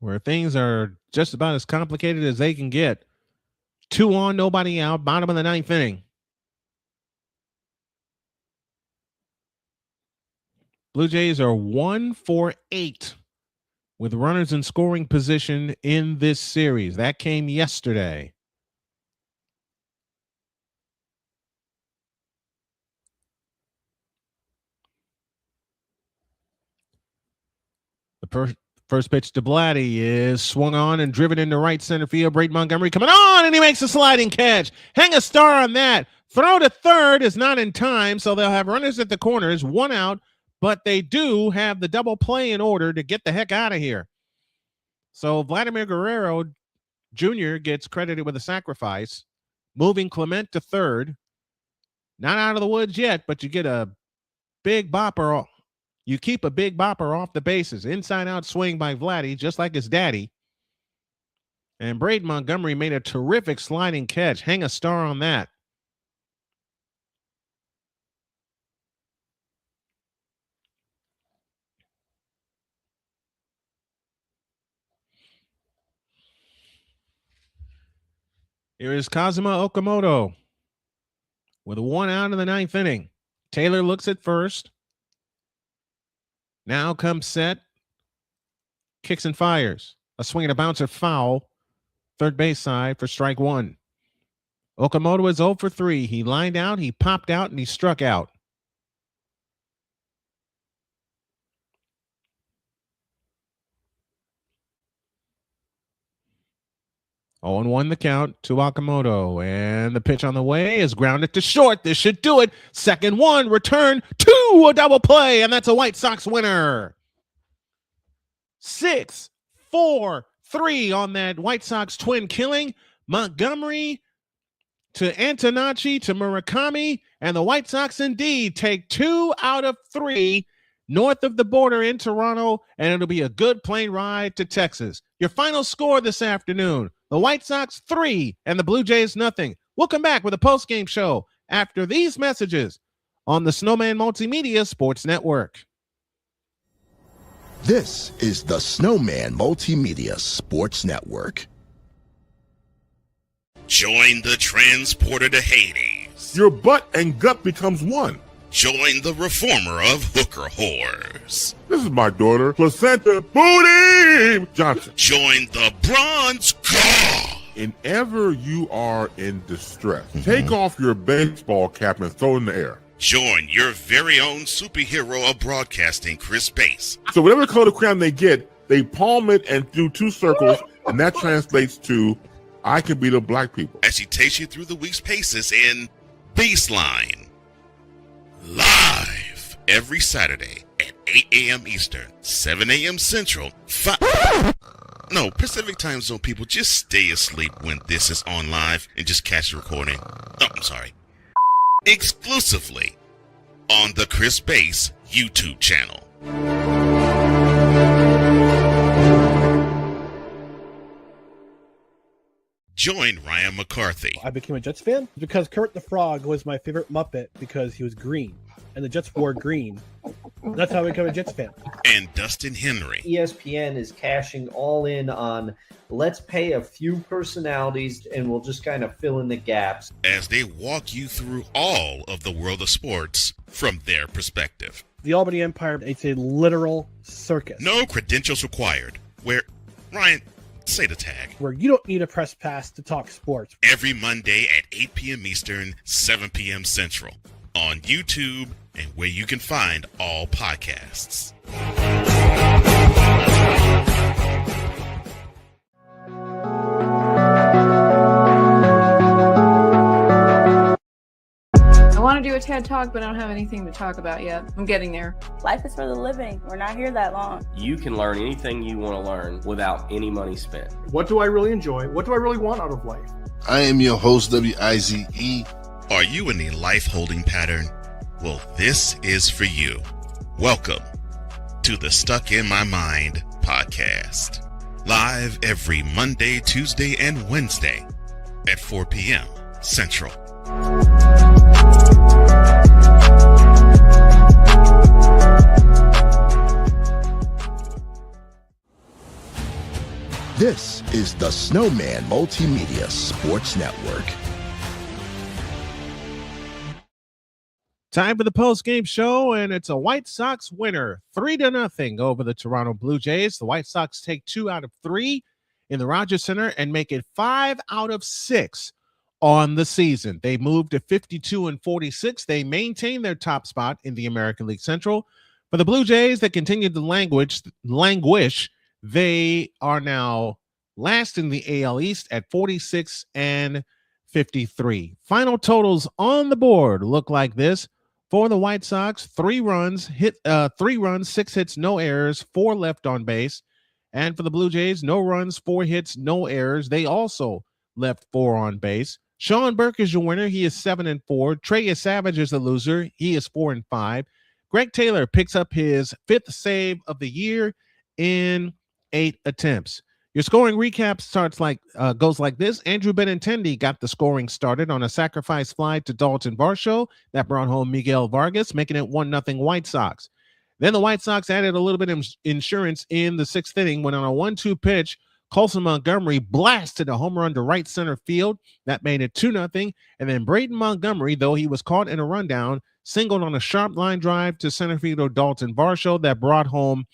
Where things are just about as complicated as they can get. 2 on, nobody out, bottom of the ninth inning. Blue Jays are 1 for 8 with runners in scoring position in this series. That came yesterday. The first pitch to Blatty is swung on and driven into right center field. Braden Montgomery coming on, and he makes a sliding catch. Hang a star on that. Throw to third is not in time, so they'll have runners at the corners, 1 out, but they do have the double play in order to get the heck out of here. So Vladimir Guerrero Jr. gets credited with a sacrifice, moving Clement to third. Not out of the woods yet, but you get a big bopper. You keep a big bopper off the bases. Inside-out swing by Vladdy, just like his daddy. And Braden Montgomery made a terrific sliding catch. Hang a star on that. Here is Kazuma Okamoto with 1 out in the ninth inning. Taylor looks at first. Now comes set. Kicks and fires. A swing and a bouncer foul. Third base side for strike 1. Okamoto is 0 for 3. He lined out, he popped out, and he struck out. Oh, and 1 the count to Okamoto. And the pitch on the way is grounded to short. This should do it. Second 1, return 2, a double play, and that's a White Sox winner. 6-4-3 on that White Sox twin killing. Montgomery to Antonacci to Murakami, and the White Sox indeed take 2 out of 3 north of the border in Toronto, and it'll be a good plane ride to Texas. Your final score this afternoon, the White Sox 3 and the Blue Jays 0. We'll come back with a post-game show after these messages on the Snowman Multimedia Sports Network. This is the Snowman Multimedia Sports Network. Join the transporter to Hades. Your butt and gut becomes one. Join the reformer of hooker whores. This is my daughter, Placenta Booty Johnson. Join the bronze god. Whenever you are in distress, take off your baseball cap and throw it in the air. Join your very own superhero of broadcasting, Chris Bass. So whatever color crayon they get, they palm it and do 2 circles, and that translates to, I can beat up black people. As he takes you through the week's paces in Baseline. Live every Saturday at 8 a.m. Eastern, 7 a.m. Central, Pacific Time Zone people, just stay asleep when this is on live and just catch the recording. Oh, I'm sorry. Exclusively on the Chris Bass YouTube channel. Join Ryan McCarthy I became a Jets fan because Kurt the Frog was my favorite Muppet because he was green, and the Jets wore green. That's how I became a Jets fan. and Dustin Henry ESPN is cashing all in on let's pay a few personalities and we'll just kind of fill in the gaps as they walk you through all of the world of sports from their perspective. The Albany Empire, it's a literal circus. No credentials required. Where, Ryan, say the tag. Where you don't need a press pass to talk sports. Every Monday at 8 p.m. Eastern, 7 p.m. Central. On YouTube and where you can find all podcasts. I want to do a TED Talk, but I don't have anything to talk about yet. I'm getting there. Life is for the living. We're not here that long. You can learn anything you want to learn without any money spent. What do I really enjoy? What do I really want out of life? I am your host, WIZE. Are you in a life-holding pattern? Well, this is for you. Welcome to the Stuck in My Mind podcast. Live every Monday, Tuesday, and Wednesday at 4 p.m. Central. This is the Snowman Multimedia Sports Network. Time for the post-game show, and it's a White Sox winner, 3-0 over the Toronto Blue Jays. The White Sox take 2 out of 3 in the Rogers Center and make it 5 out of 6 on the season. They moved to 52-46. They maintain their top spot in the American League Central. For the Blue Jays that continue to languish, they are now last in the AL East at 46-53. Final totals on the board look like this. For the White Sox, 3 runs, 6 hits, no errors, 4 left on base. And for the Blue Jays, no runs, 4 hits, no errors. They also left 4 on base. Sean Burke is your winner. He is 7-4. Trey Savage is the loser. He is 4-5. Greg Taylor picks up his 5th save of the year in 8 attempts. Your scoring recap goes like this. Andrew Benintendi got the scoring started on a sacrifice fly to Dalton Varsho that brought home Miguel Vargas, making it 1-0 White Sox. Then the White Sox added a little bit of insurance in the 6th inning when on a 1-2 pitch, Colson Montgomery blasted a home run to right center field. That made it 2-0. And then Braden Montgomery, though he was caught in a rundown, singled on a sharp line drive to center fielder Dalton Varsho that brought home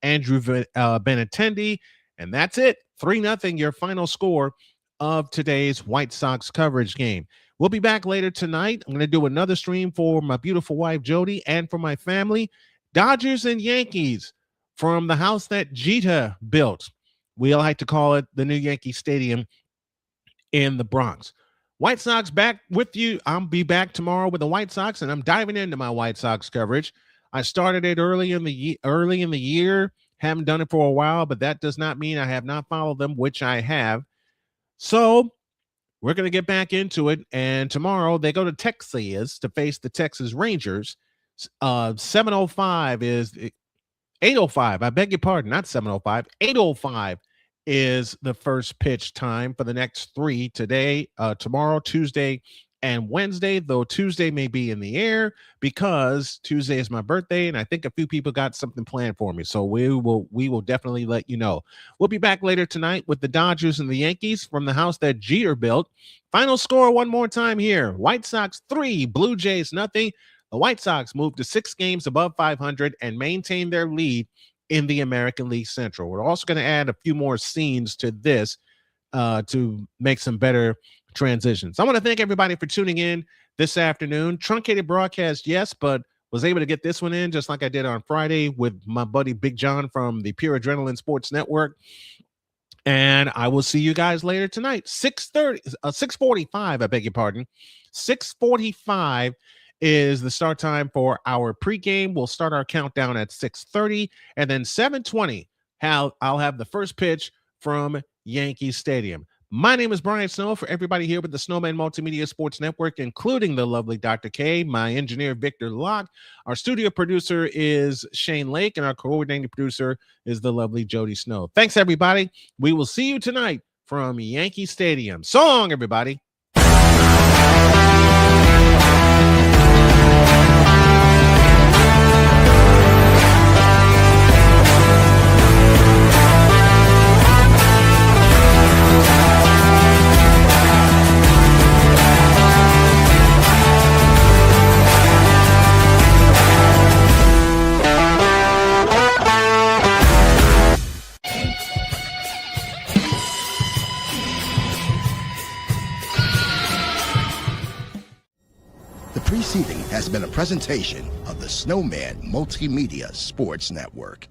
Andrew Benintendi. And that's it. 3-0, your final score of today's White Sox coverage game. We'll be back later tonight. I'm going to do another stream for my beautiful wife, Jody, and for my family. Dodgers and Yankees from the house that Jeter built. We like to call it the new Yankee Stadium in the Bronx. White Sox back with you. I'll be back tomorrow with the White Sox, and I'm diving into my White Sox coverage. I started it early in the year. Haven't done it for a while, but that does not mean I have not followed them, which I have. So we're going to get back into it. And tomorrow they go to Texas to face the Texas Rangers. 7:05 is 8:05. I beg your pardon, not 7:05. 8:05 is the first pitch time for the next 3 today, tomorrow, Tuesday, and Wednesday, though Tuesday may be in the air because Tuesday is my birthday, and I think a few people got something planned for me. So we will definitely let you know. We'll be back later tonight with the Dodgers and the Yankees from the house that Jeter built. Final score one more time here. White Sox 3, Blue Jays 0. The White Sox moved to 6 games above 500 and maintain their lead in the American League Central. We're also going to add a few more scenes to this to make some better transitions. I want to thank everybody for tuning in this afternoon. Truncated broadcast, yes, but was able to get this one in just like I did on Friday with my buddy Big John from the Pure Adrenaline Sports Network. And I will see you guys later tonight. 6:45, I beg your pardon. 6:45 is the start time for our pregame. We'll start our countdown at 6:30, and then 7:20, I'll have the first pitch from Yankee Stadium. My name is Brian Snow. For everybody here with the Snowman Multimedia Sports Network, including the lovely Dr. K, my engineer, Victor Locke, our studio producer is Shane Lake, and our coordinating producer is the lovely Jody Snow. Thanks, everybody. We will see you tonight from Yankee Stadium. Song, everybody. The preceding has been a presentation of the Snowman Multimedia Sports Network.